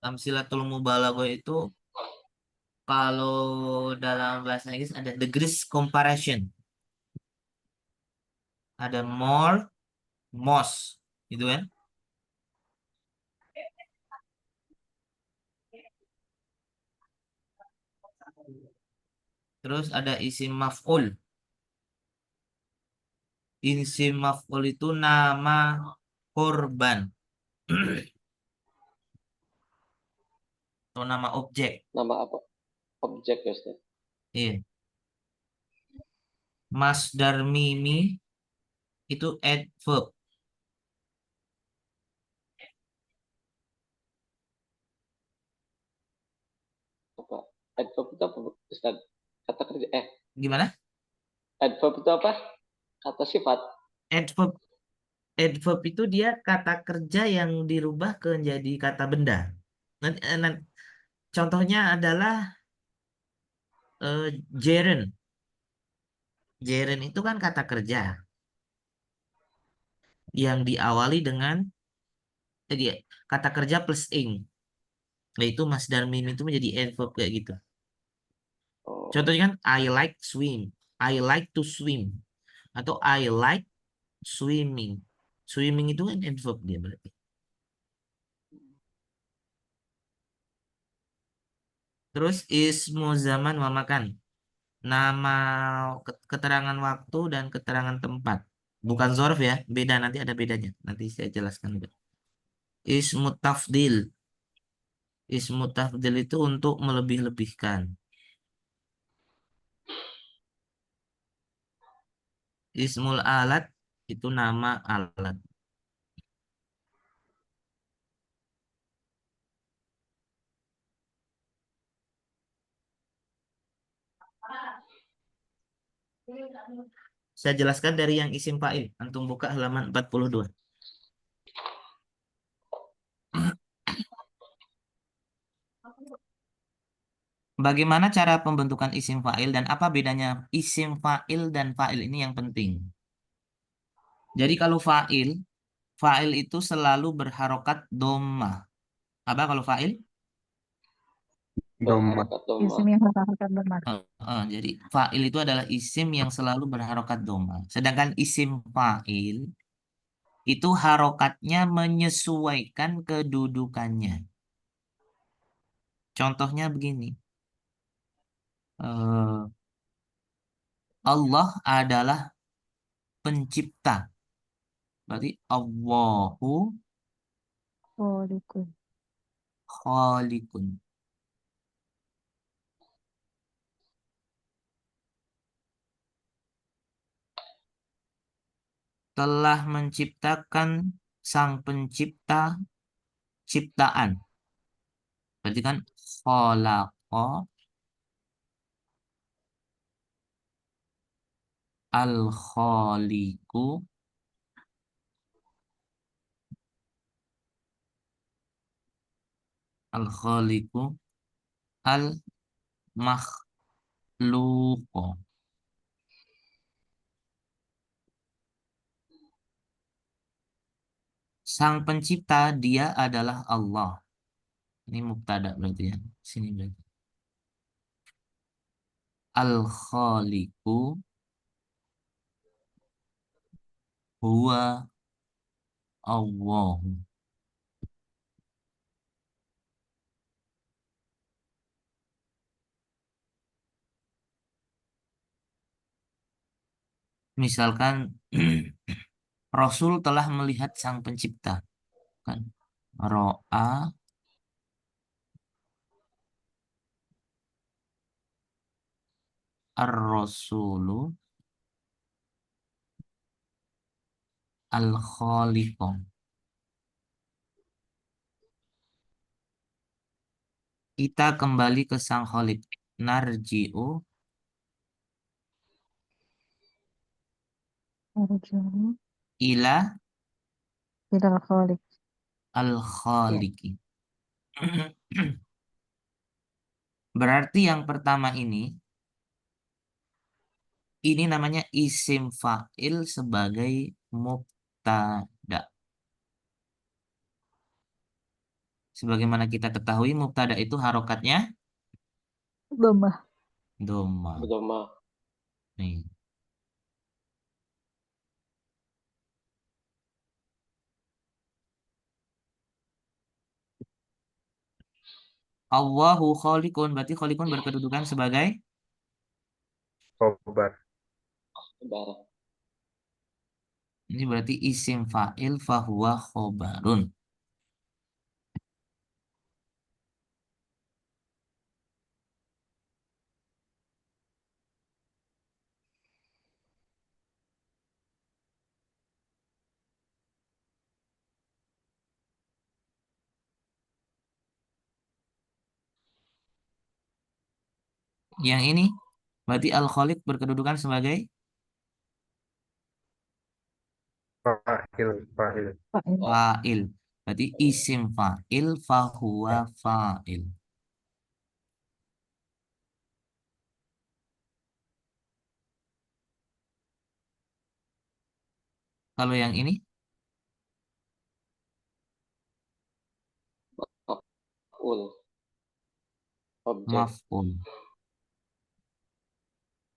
Amsilatul mubalaghah itu kalau dalam bahasa Inggris ada degrees comparison. Ada more, most, gitu kan? Terus ada isim maf'ul. Isim maf'ul itu nama korban atau nama objek. nama apa? Objek ya Ustaz. Iya. Masdar mimi itu adverb. Apa? Adverb itu apa Ustaz? Kata kerja. Gimana? Adverb itu apa? Kata sifat. Adverb. Adverb itu dia kata kerja yang dirubah ke menjadi kata benda. Contohnya adalah gerund. Gerund itu kan kata kerja yang diawali dengan dia kata kerja plus ing. Yaitu masdar mim itu menjadi adverb kayak gitu. Oh, Contohnya kan I like swim. I like to swim. Atau I like swimming. Swimming itu kan adverb dia berarti. Terus ismu zaman wa makan. Nama keterangan waktu dan keterangan tempat. Bukan zorf ya, beda, nanti ada bedanya. Nanti saya jelaskan juga. Ismu tafdil. Ismu tafdil itu untuk melebih-lebihkan. Ismul alat itu nama alat. Saya jelaskan dari yang isim fa'il. Antum buka halaman 42. Bagaimana cara pembentukan isim fa'il dan apa bedanya isim fa'il dan fa'il, ini yang penting. Jadi kalau fa'il, fa'il itu selalu berharokat dhammah. Apa kalau fa'il? Doma. berharakat doma. Isim yang harkat bermad. Jadi fa'il itu adalah isim yang selalu berharokat dhammah. Sedangkan isim fa'il itu harokatnya menyesuaikan kedudukannya. Contohnya begini. Eh, Allah adalah pencipta. Berarti Allahu Khaliqun. khaliqun. Telah menciptakan sang pencipta ciptaan. Berarti kan khalaqa al-khaliqu al-khaliqu al-makhluqu. Sang pencipta dia adalah Allah. Ini mubtada berarti ya. Sini berarti. Al-khaliqu huwa Allah. Misalkan Rasul telah melihat sang pencipta. Kan? Ro'a ar-rasulu al-khaliqu. Kita kembali ke sang khaliq. Narji'u Arjuna ila ilal khaliq. al-khaliqi. Berarti yang pertama ini namanya isim fa'il sebagai mubtada. Sebagaimana kita ketahui mubtada itu harokatnya Dhammah. dhamma. Berdoma. Nih. Allahu khaliqun, berarti khaliqun berkedudukan sebagai Khobar. Ibarat. ini berarti isim fa'il fahuwa khobarun. Yang ini berarti al-khaliq berkedudukan sebagai Fa'il. Fa'il. Fa'il. fa'il. Berarti isim fa'il fahuwa fa'il. Kalau yang ini Ul. Objek. maf'ul.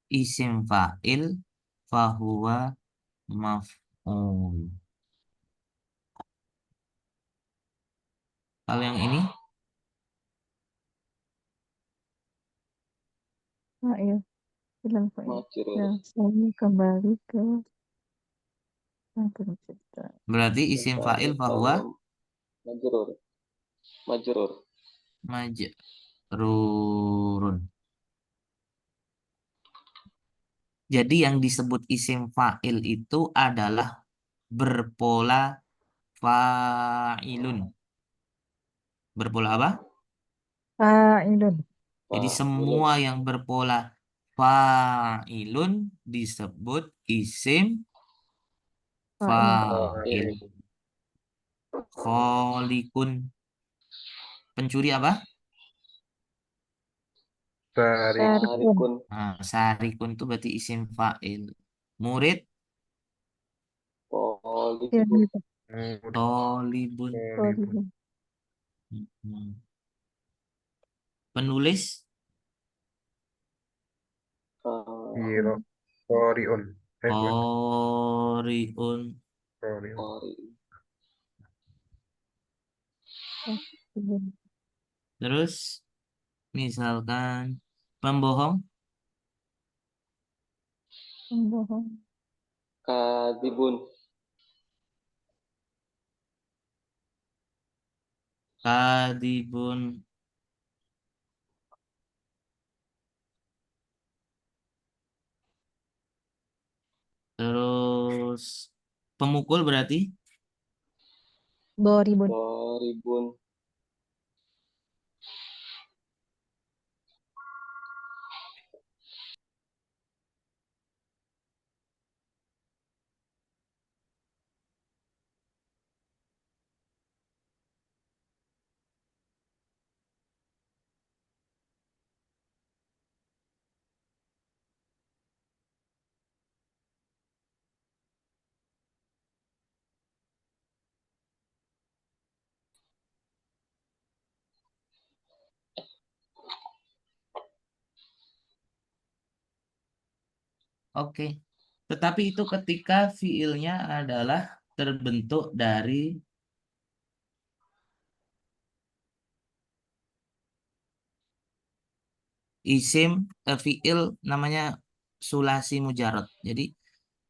Isim fa'il fahuwa maf'ul. Kalau yang ini Fa'il. Ilal fa'il. Majrur. Ya, saya kembali ke sang pencipta. berarti isim fa'il fahuwa Majrur. Majrur. majrurun. Jadi yang disebut isim fa'il itu adalah berpola fa'ilun. Berpola apa? Fa'ilun. Jadi Fa'ilun. semua yang berpola fa'ilun disebut isim Fa'il. fa'il. Kholikun. Pencuri apa? Tarik. Sarikun. Sarikun. Nah, sarikun itu berarti isim fa'il. Murid Polibun. Tirmidzi. tolibun. Tolibun. Hmm. Penulis Iro. Qoriun. qoriun. Qoriun. Ori. Tolibun. Terus misalkan pembohong Pembohong. Kadibun. Kadibun. Terus pemukul berarti Doribun. Doribun. oke. Tetapi itu ketika fiilnya adalah terbentuk dari isim fiil namanya sulasi mujarad. Jadi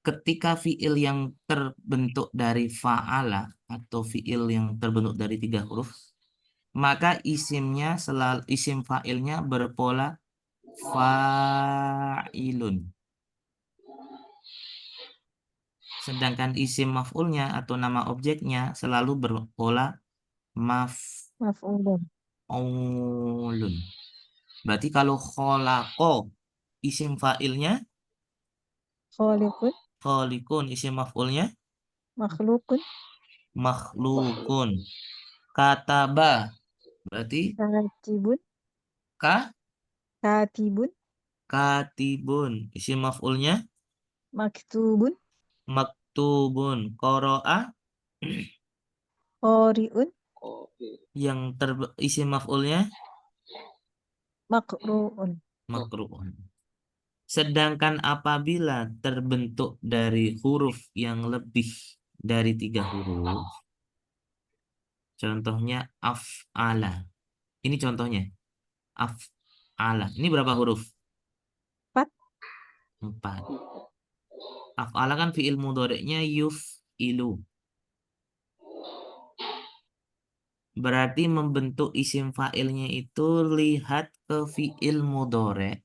ketika fiil yang terbentuk dari fa'ala atau fiil yang terbentuk dari 3 huruf, maka isim fa'ilnya berpola fa'ilun. Sedangkan isim maf'ulnya atau nama objeknya selalu berpola Maf'ulun. maf'ulun. Berarti kalau kholako isim fa'ilnya, Khaliqun. kholikun isim maf'ulnya, Makhlukun. makhlukun. Kataba berarti Katibun. ka Katibun. katibun isim maf'ulnya, Maktubun. maktubun. Qoro'a Qari'un. Oke. yang isim maf'ulnya, Makru'un. makru'un. Sedangkan apabila terbentuk dari huruf yang lebih dari 3 huruf, contohnya af'ala. Ini contohnya af'ala. Ini berapa huruf? 4. 4. Af'ala kan fi'il mudhari'nya yuf'ilu. Berarti membentuk isim fa'ilnya itu lihat ke fi'il mudhari'.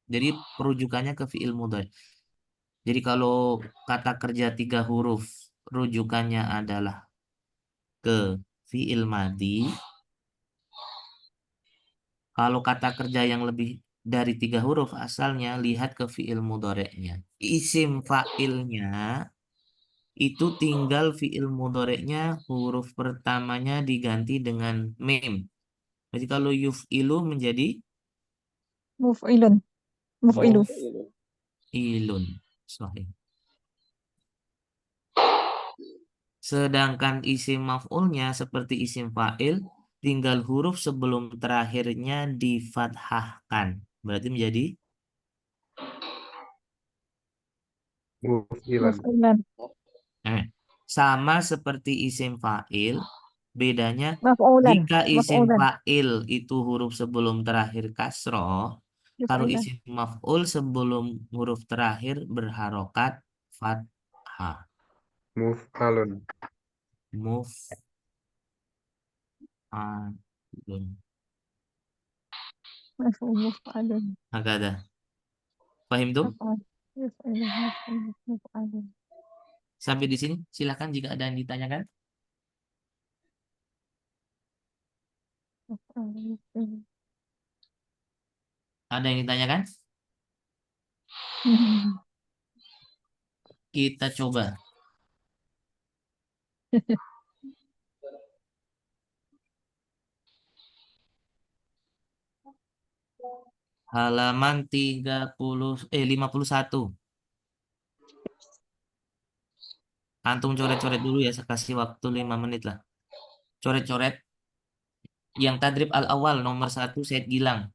Jadi perujukannya ke fi'il mudhari'. Jadi kalau kata kerja 3 huruf rujukannya adalah ke fi'il madi. Kalau kata kerja yang lebih dari 3 huruf asalnya lihat ke fi'il mudhari'nya. Isim fa'ilnya itu tinggal fi'il mudhari'nya huruf pertamanya diganti dengan mim. Jadi kalau yuf'ilu menjadi Muf'ilun. Muf'ilu. muf'ilun. Sahih. Sedangkan isim maf'ulnya seperti isim fa'il tinggal huruf sebelum terakhirnya difathahkan. Berarti menjadi Mufilan. Muf'ilan. sama seperti isim fa'il, bedanya Maf'ulan. jika isim Maf'ulan. fa'il itu huruf sebelum terakhir kasroh, kalau Muf'ilan. isim maf'ul sebelum huruf terakhir berharokat fathah. Muf'alun. Muf'alun. Muf'alun. Agak ada. Paham tuh? Maf'al. Muf'ilun. Muf'ilun. Muf'alun. Sampai di sini silakan jika ada yang ditanyakan. Muf'alun. Muf'ilun. Ada yang ditanyakan? Kita coba. Halaman 51. Antum coret-coret dulu ya, saya kasih waktu 5 menit lah. Coret-coret. Yang tadrib al-awal nomor 1 Said Gilang.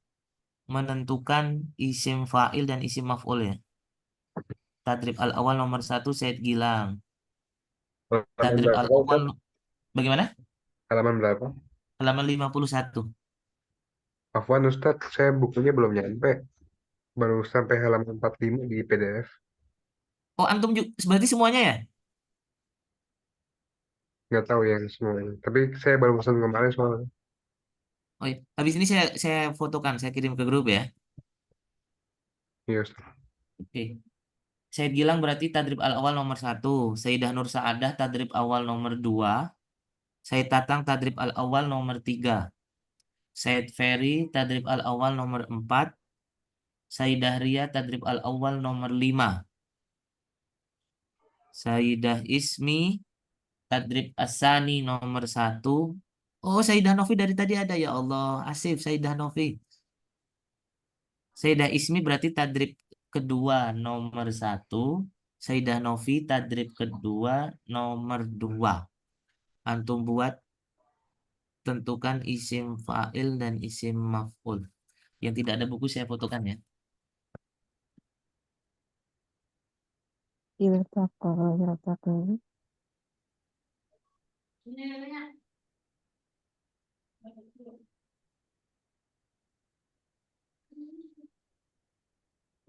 Menentukan isim fa'il dan isim maf'ul ya. Tadrib al-awal nomor 1 Said Gilang. Halaman Tadrib berapa, al-awal Ustaz? bagaimana? Halaman berapa? Halaman 51. Afwan Ustaz, saya bukunya belum nyampe. Baru sampai halaman 45 di PDF. Oh, antum juga berarti semuanya ya? nggak tahu yang semuanya. Tapi saya baru pesan kemarin soalnya. Oh iya. Habis ini saya fotokan, saya kirim ke grup ya. Iya, Ustaz. Oke. Said Gilang berarti tadrib al-awal nomor 1. Sayyidah Nur Saadah tadrib awal nomor 2. Said Tatang tadrib al-awal nomor 3. Said Ferry tadrib al-awal nomor 4. Sayyidah Ria tadrib al-awal nomor 5. Sayyidah Ismi tadrib asani nomor 1. Oh, Sayyidah Novi dari tadi ada, ya Allah. Asif, Sayyidah Novi. Sayyidah Ismi berarti tadrib kedua nomor 1. Sayyidah Novi tadrib kedua nomor 2. Antum buat, tentukan isim fa'il dan isim maf'ul. Yang tidak ada buku saya fotokan ya. Iltaqa, yaltaqi.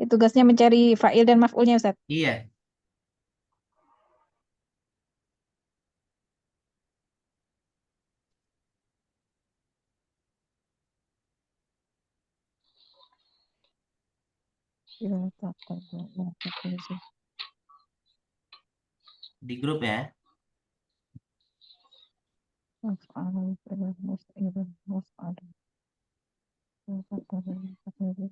Tugasnya mencari fa'il dan maf'ulnya, Ustaz. Iya. Iltaqa, yaltaqi. Di grup ya. Maf'alu, fi'lun, muf'ilun, maf'alu. Iltaqa, yaltaqi.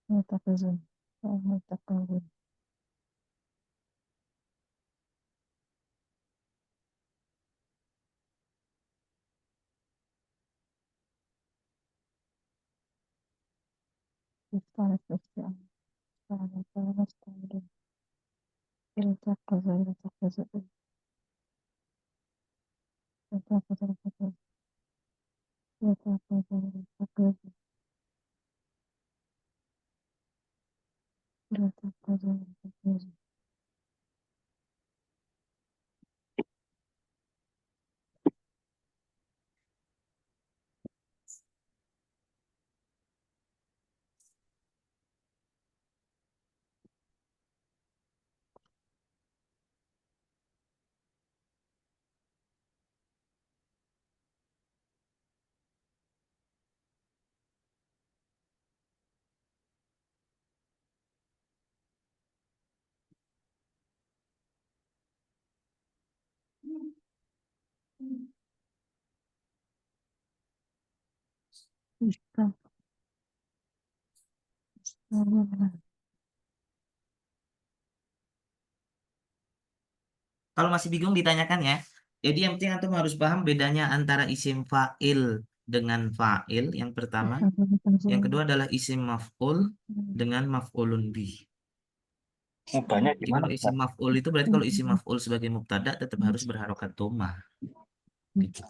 Yaltaqizun. Yaltaqizun. Istalat, isti'an. Istalat, istalat. Iltaqizu, iltaqizu. Iltaqizu, iltaqizu. Iltaqizu, iltaqizu. Iltaqizu, iltaqizu. Istalat. Kalau masih bingung ditanyakan ya. Jadi yang penting antum harus paham bedanya antara isim fa'il dengan fa'il yang pertama. Yang kedua adalah isim maf'ul dengan maf'ulun bih. Mudahnya Jadi gimana, kalau isim Ustaz? maf'ul itu berarti kalau isim maf'ul sebagai mubtada tetap harus berharokat dhammah. Gitu.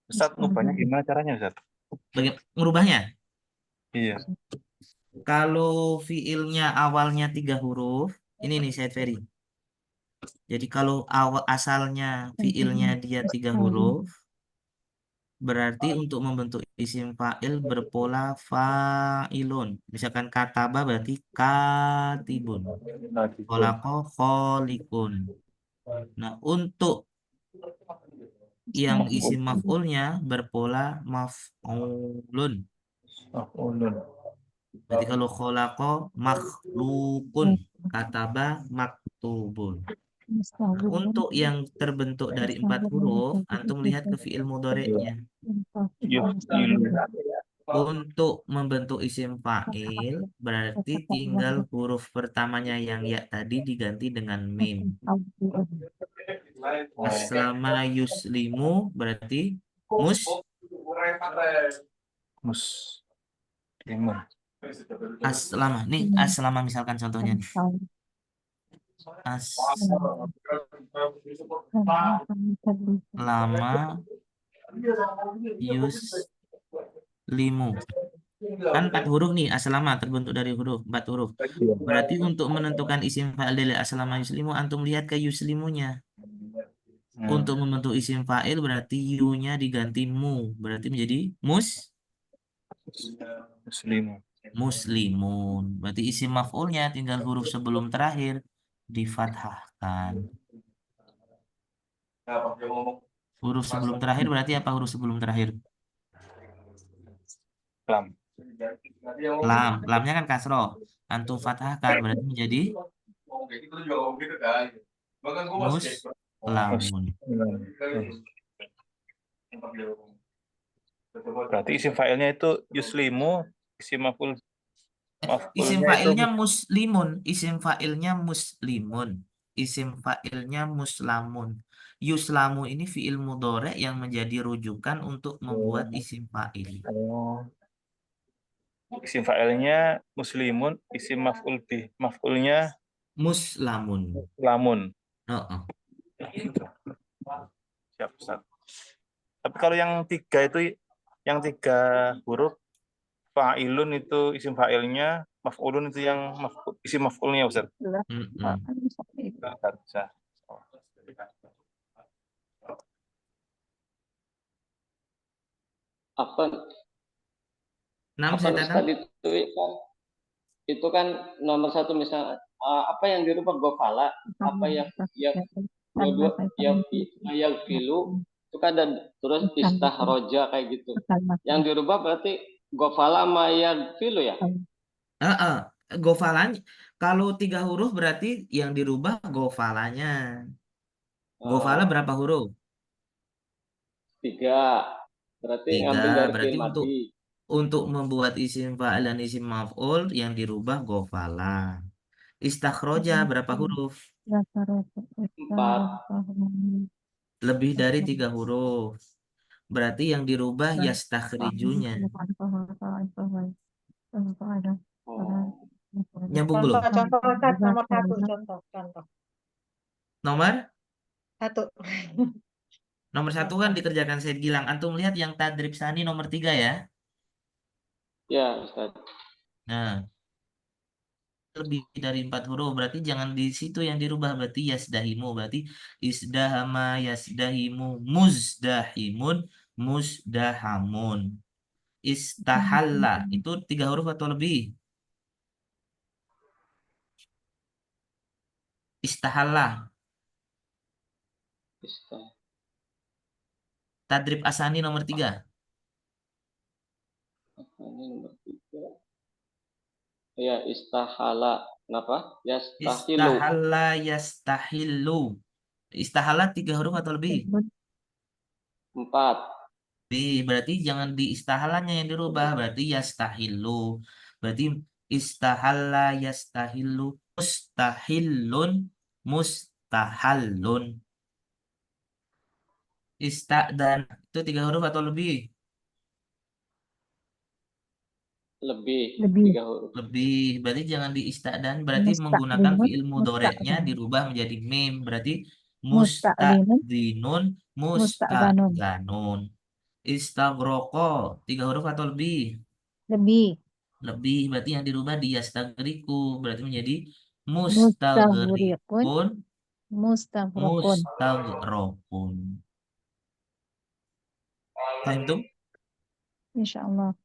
Ustaz, mudahnya gimana caranya, Ustaz? Merubahnya? Iya. Kalau fiilnya awalnya 3 huruf, ini nih saya Ferry. Jadi kalau asalnya fiilnya dia 3 huruf, berarti untuk membentuk isim fa'il berpola fa'ilun. Misalkan kataba berarti katibun. Khalaqa kholikun. Nah, untuk yang isim maf'ulnya berpola maf'ulun. Ulun. Berarti kalau khalaqa makhlukun, kataba maktubun. Nah, untuk yang terbentuk dari 4 huruf, antum lihat ke fiil mudhari'nya. Untuk membentuk isim fa'il, berarti tinggal huruf pertamanya yang ya tadi diganti dengan mim. Aslama yuslimu berarti Muslimun. aslama. Nih aslama misalkan contohnya nih. Aslama Yuslimu. Kan 4 huruf nih, aslama terbentuk dari huruf 4 huruf. Berarti untuk menentukan isim fa'il dari aslama yuslimu, antum lihat ke yuslimunya. Untuk membentuk isim fa'il berarti yu-nya diganti mu, berarti menjadi Muslimu. muslimun. Berarti isim maf'ulnya tinggal huruf sebelum terakhir difathahkan. Huruf sebelum terakhir berarti apa huruf sebelum terakhir? Lam. Lam. Lamnya kan kasroh. Antum fathahkan berarti menjadi muslamun. Berarti isim fa'ilnya itu yuslimu, isim Isim maf'ulnya itu fa'ilnya muslimun, isim fa'ilnya muslimun, isim fa'ilnya muslamun. Yuslamu ini fi'il mudhari yang menjadi rujukan untuk membuat isim fa'il. Isim fa'ilnya muslimun, isim maf'ulnya Muslamun. lamun. Oh. Siap, Ustaz. Tapi kalau yang 3 itu, yang 3 huruf, fa'ilun itu isim fa'ilnya, maf'ulun itu yang isim maf'ulnya, Ustaz. Bisa. Apa Nah, apa saya Ustaz itu kan nomor 1 misalnya apa yang dirubah gofala, apa yang dua yang filu itu kan ada terus istahroja kayak gitu. Yang dirubah berarti gofala sama yang filu ya? Gofalanya kalau 3 huruf berarti yang dirubah gofalanya. Gofala berapa huruf? 3. Berarti 3. ngambil dari Berarti fi'il untuk membuat isim fa'il dan isim maf'ul yang dirubah gofala. Istakhroja berapa huruf? 4. Lebih dari 3 huruf. Berarti yang dirubah yastakhrijunya. Nyambung belum? Contoh Ustaz, nomor 1, contoh. Nomor 1. Nomor 1 kan dikerjakan Said Gilang. Antum lihat yang tadrib sani nomor 3 ya. Ya, Ustaz. Nah, lebih dari 4 huruf. Berarti jangan di situ yang dirubah. Berarti yasdahimu. Berarti isdahama yasdahimu muzdahimun muzdahamun. Istahalla. Itu 3 huruf atau lebih? Istahalla. Tadrib asani nomor 3. Ini nomor 3. Ya, istahala. Kenapa? Yastahilu. Istahalla yastahillu. Istahalla 3 huruf atau lebih? 4. Berarti jangan di istahalanya yang dirubah. Berarti yastahillu. Berarti istahalla yastahillu. Mustahillun. Mustahallun. Dan itu 3 huruf atau lebih? Lebih. 3 huruf. Lebih. Berarti jangan di dan. Berarti menggunakan fi'il mudhoreknya dirubah menjadi mim. Berarti musta'dinun. Musta'danun. Istagroko 3 huruf atau lebih? Lebih. Berarti yang dirubah di yastagriku. Berarti menjadi mustagrikun. Mustagrokun. Paham tuh? Insyaallah.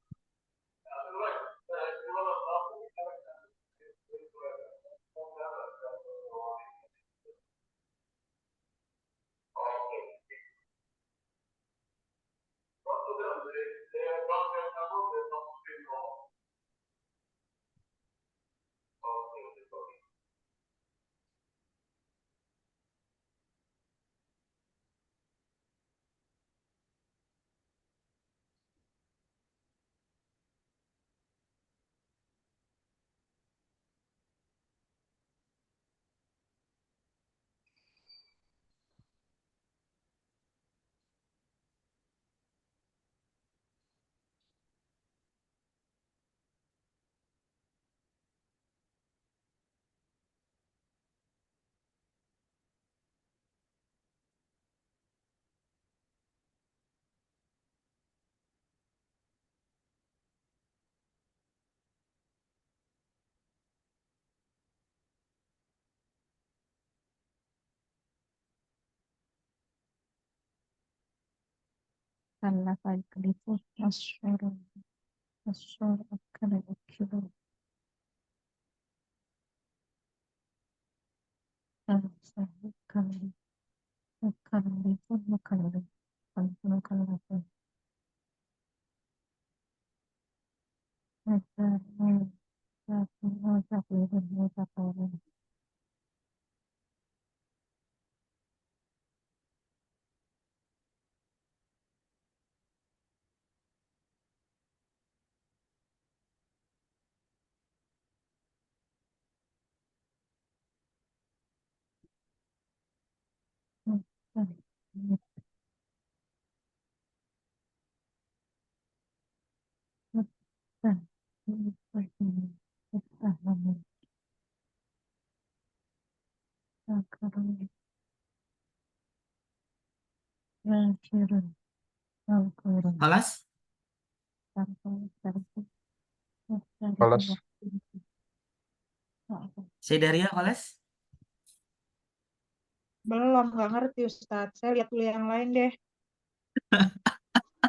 kallafa yuklifu asyara akala yakilu kalsahu kallifu mukallif mukallafun mutaqawwin Kelas? Kelas. Syaidaria kelas? Belum, nggak ngerti Ustadz. Saya lihat dulu yang lain deh.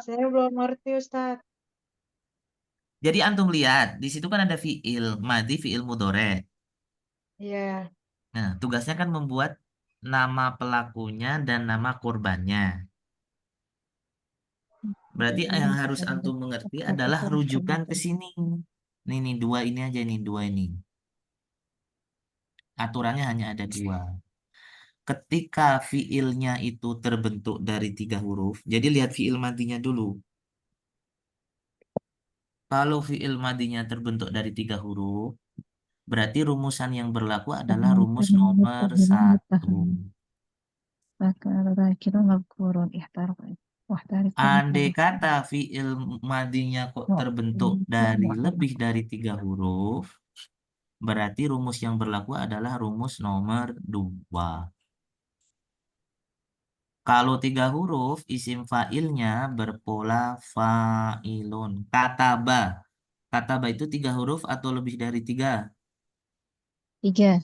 Saya belum ngerti Ustadz. Jadi antum lihat, di situ kan ada fiil madi, fiil mudhore. Iya. Nah, tugasnya kan membuat nama pelakunya dan nama korbannya. Berarti yang harus antum mengerti adalah rujukan ke sini. Nih, dua ini aja nih, dua ini. Aturannya hanya ada dua. Ketika fiilnya itu terbentuk dari 3 huruf, jadi lihat fiil madinya dulu. Kalau fiil madinya terbentuk dari 3 huruf, berarti rumusan yang berlaku adalah rumus nomor 1. Andai kata fiil madinya kok terbentuk dari lebih dari 3 huruf, berarti rumus yang berlaku adalah rumus nomor 2. Kalau 3 huruf, isim fa'ilnya berpola fa'ilun. Kataba. Kataba itu 3 huruf atau lebih dari 3? 3.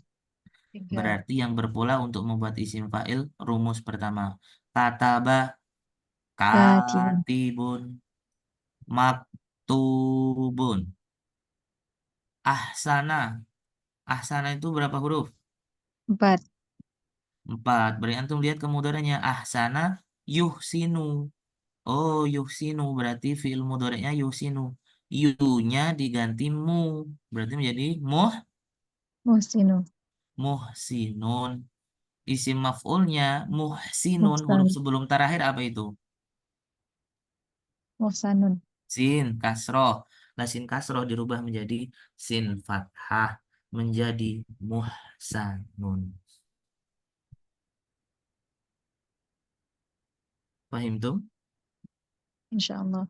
Berarti yang berpola untuk membuat isim fa'il, rumus pertama. Kataba, Katibun. katibun, maktubun. Ahsana. Ahsana itu berapa huruf? 4. 4. Berarti antum lihat kemudarannya. Ahsana, yuhsinu. Oh, yuhsinu berarti fi'il mudhari'nya yuhsinu. Yu-nya diganti mu. Berarti menjadi Muhsinu. muhsinun. Isim maf'ulnya muhsinun. Muhsan. Huruf sebelum terakhir apa itu? Muhsanun. Sin kasroh. Nah, sin kasroh dirubah menjadi sin fathah. Menjadi muhsanun. Paham tuh? Insyaallah.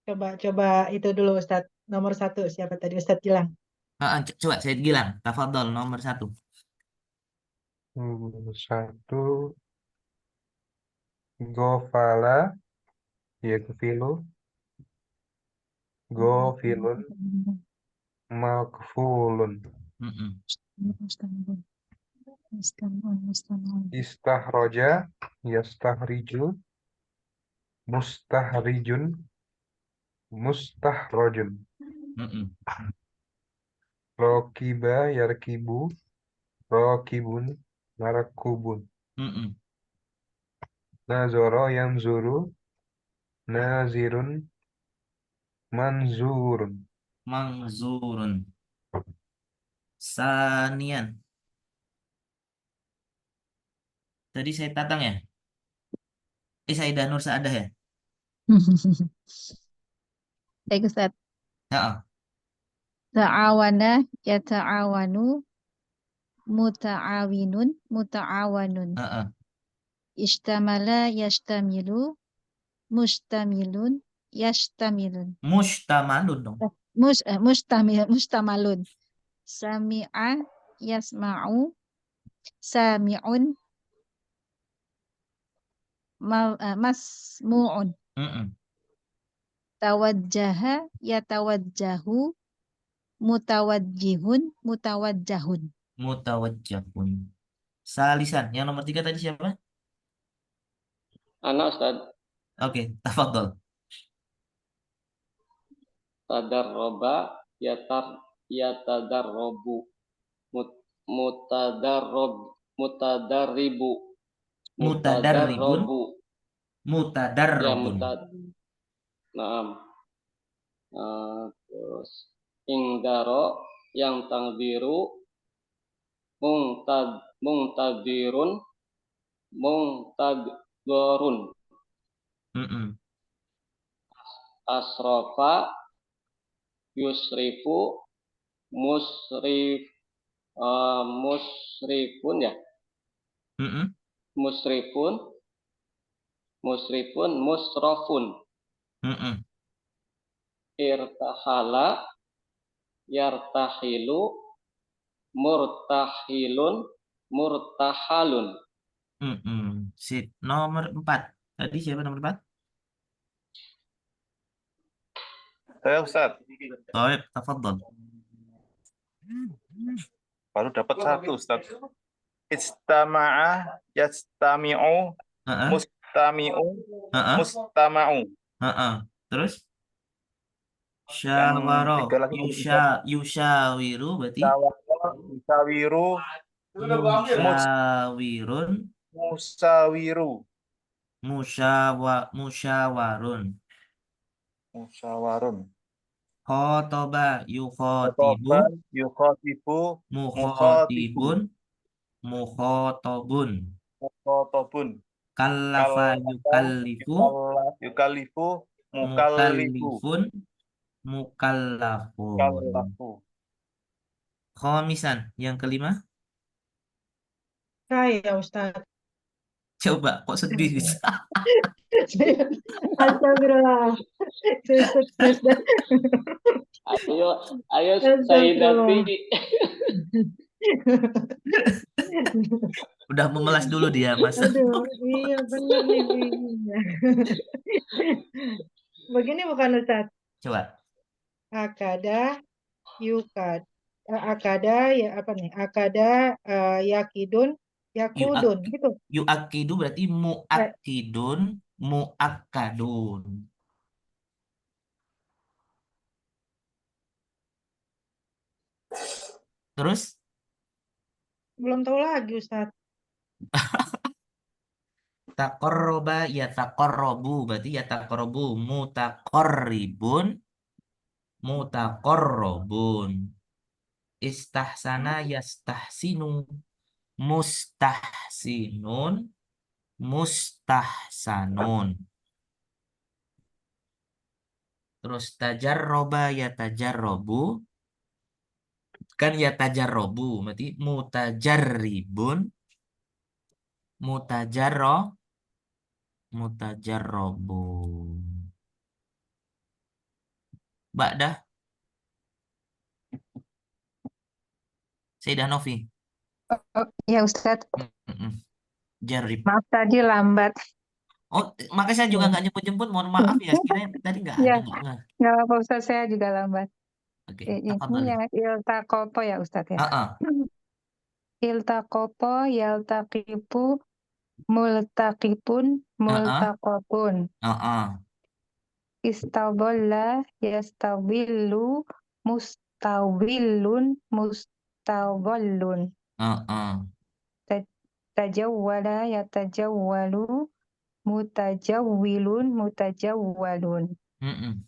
Coba itu dulu Ustadz. Nomor 1 siapa tadi Ustadz bilang? Coba saya bilang. Tafadhol nomor 1. 1 gofala yaitu filu gofilun makfulun istahroja yastahriju mustahrijun mustahrojun rokiba yarkibu rokibun narakubun nazoro yanzuru nazirun manzurun Mangzurun. Sanian. Tadi saya tatang ya? Saidah Nur Saadah ya? Baik Ustaz. Ya. Ta'awana yata'awanu muta'awinun muta'awanun. Ishtamala yashtamilu mustamilun yashtamilun. Mushtamalun dong. Mustamalun. Sami'a yasma'u sami'un masmu'un. Tawajjaha yatawajjahu mutawajjihun mutawajjahun. Mutawajjahun. Salisan. Yang nomor 3 tadi siapa? Anak Ustaz. Oke, tafadhol. Tadarroba yatadarrobu mutadarribu Mutadarribun, mutadarrobu ya mutadarrobun. naam. Terus ingdaro yang tangbiru mungtadirun muntadorun Mm-mm. asrofa yusrifu musrifun ya Mm-mm. musrifun musrofun Mm-mm. irtahala yartahilu murtahalun. Mm-mm. Sip. Nomor 4. Tadi siapa nomor 4? Saya Ustaz, Taib, tafadhol. baru dapat 1 Ustaz. Istama'a, yastami'u, Heeh. mustami'u, Heeh. mustama'u. Heeh. Terus Yang syawara, 3 lagi Ustaz. yusyawiru berarti Musawara, musawiru, musyawirun, musawiru, musyawarun. musawarun. Khotoba yukhotibu, Khotoba, yukhatibu, mukhatibu, mukhotibun, mukhotobun. mukhotobun. Kallafa yukallifu, Yukallifu, mukallifu, mukallifun, mukallafun. mukallafu. Khomisan, yang kelima. Saya Ustaz. Coba, kok sedih? Astagfirullah. Ustaz. Ayo Astagfirullah. Sayyidati. Udah memelas dulu dia, Mas. Aduh, iya bener nih bingung. Begini bukan Ustaz. Coba. Akada, yukad. Akada, ya apa nih? Akada, yakidun, yakudun. Gitu. Yuakidu berarti muakidun, muakkadun. Terus Belum tahu lagi Ustaz. taqarroba yataqarrobu berarti yataqarrobu, mutaqarribun, mutaqarrobun. Istahsana yastahsinu, mustahsinun, mustahsanun. Terus tajarroba yatajarrobu, kan yatajarrobu berarti mutajarribun, mutajarrobun. Ba'dah Sayyidah Novi. Oh, ya Ustadz, Mm-mm. Jarib. maaf tadi lambat. Oh, makanya saya juga nggak nyebut-nyebut, mohon maaf ya. Kirain tadi nggak ada, Ya, nggak ngeh. nggak apa-apa Ustadz, saya juga lambat. Oke, Ini tafadhali. yang iltaqopo ya Ustadz ya. Heeh. Iltaqopo, yaltaqipu, multaqipun, multaqopun. Heeh. Istadalla, yastadillu, mustawillun, mustawallun. Heeh. Tajawwala, yatajawwalu, mutajawwilun, mutajawwalun. Mm-mm.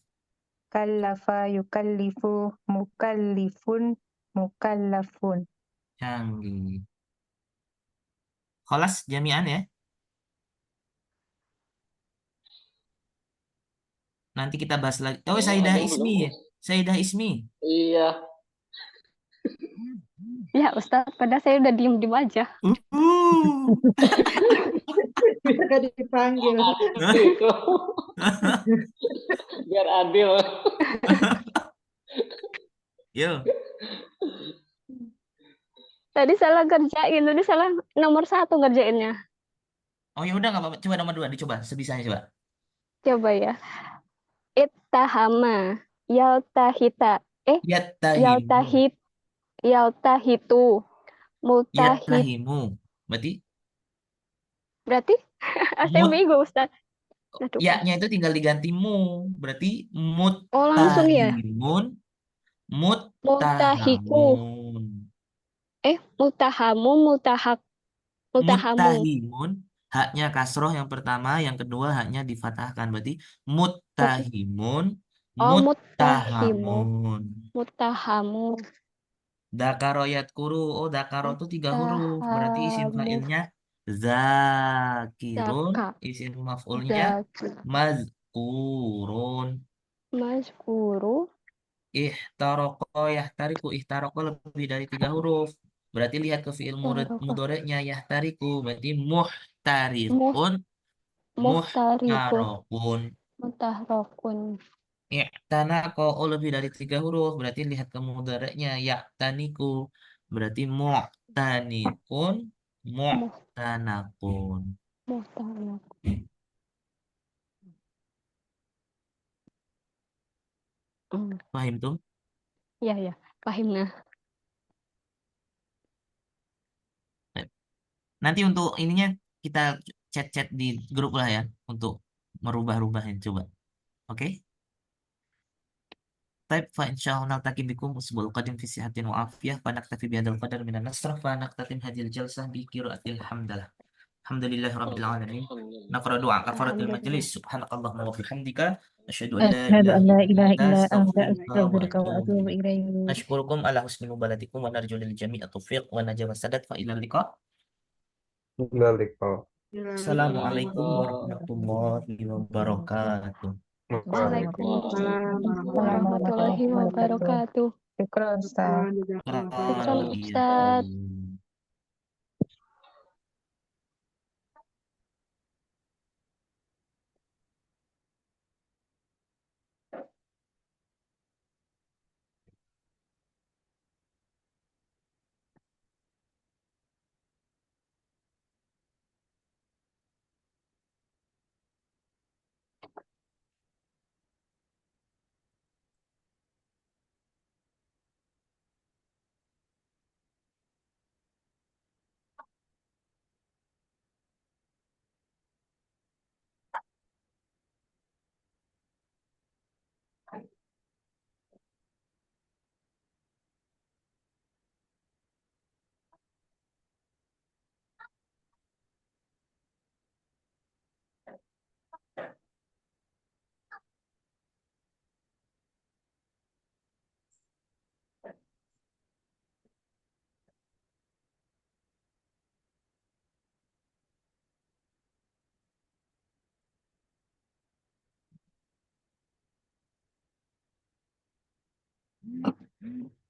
Kallafa yukallifu, mukallifun, mukallafun. Canggih. Kholas jami'an ya. Nanti kita bahas lagi. Oh, Sayyidah Ada yang Ismi ya. belum? Sayyidah Ismi. Iya. Ya Ustadz, padahal saya udah diem-diem aja. Biar dipanggil. Itu. Biar adil. Yo. Tadi salah kerjain, tadi salah nomor 1 ngerjainnya. Oh ya udah nggak apa-apa. Coba nomor 2 dicoba sebisanya coba. Coba ya. Ittahama, yaltahita, Yattahimu. yaltahitu, mutahit, Yattahimu. Berarti Berarti saya mut bingung, Ustaz. Aduh. ya-nya itu tinggal diganti mu. Berarti Oh, langsung ya. muttahimun, Mutahiku. muttahamun. Mutahamu, mutahamu. Muttahimun, haknya kasroh yang pertama, yang kedua haknya difatahkan. Berarti Mut- muttahimun, Oh, mutahimu. muttahamun. Mutahamu. Dakaroyat kuru. Oh, dakaro itu 3 huruf. Berarti isim Mutahamu. fa'ilnya zakirun. Zaka. Isim maf'ulnya Zaki. mazkurun. Mazkuru. Ihtaroko yahtariku. Ihtaroko lebih dari 3 huruf. Berarti lihat ke fi'il Taroko. mudhoreknya yahtariku. Berarti Muh, muhtarikun, muhtariku. muhtarokun. Mutahrokun. I'tanako oh lebih dari 3 huruf. Berarti lihat ke mudhoreknya ya'taniku. Berarti mu'tanikun, Muh, mu'tanakun. muhtarak. Paham tuh? Ya, ya. Paham nah. Nanti untuk ininya kita chat-chat di grup lah ya untuk merubah-rubahin coba. Oke? طيب فإن شاء الله نلتقي بكم الأسبوع القادم في صحة وعافية فنكتفي بهذا القدر من النصر فنختتم هذه الجلسة بقراءة الحمد لله الحمد لله رب العالمين نقرأ دعاء كفارة Alhamdulillah. المجلس سبحانك اللهم وبحمدك أشهد أن لا أشهد إله أن لا إلا إله أنت إلا أنت أستغفرك أستغفرك وأتوب وأتوب إليك إليك. نشكركم على حسن مبالغتكم ونرجو للجميع التوفيق والنجاة والسداد فإلى اللقاء Balik kok. السلام عليكم Waalaikumsalam. ورحمة الله وبركاته Waalaikumsalam Warahmatullahi warahmatullahi wabarakatuh. Syukran, Ustaz. wabarakatuh. Syukran, شكرا Ustaz. إياكم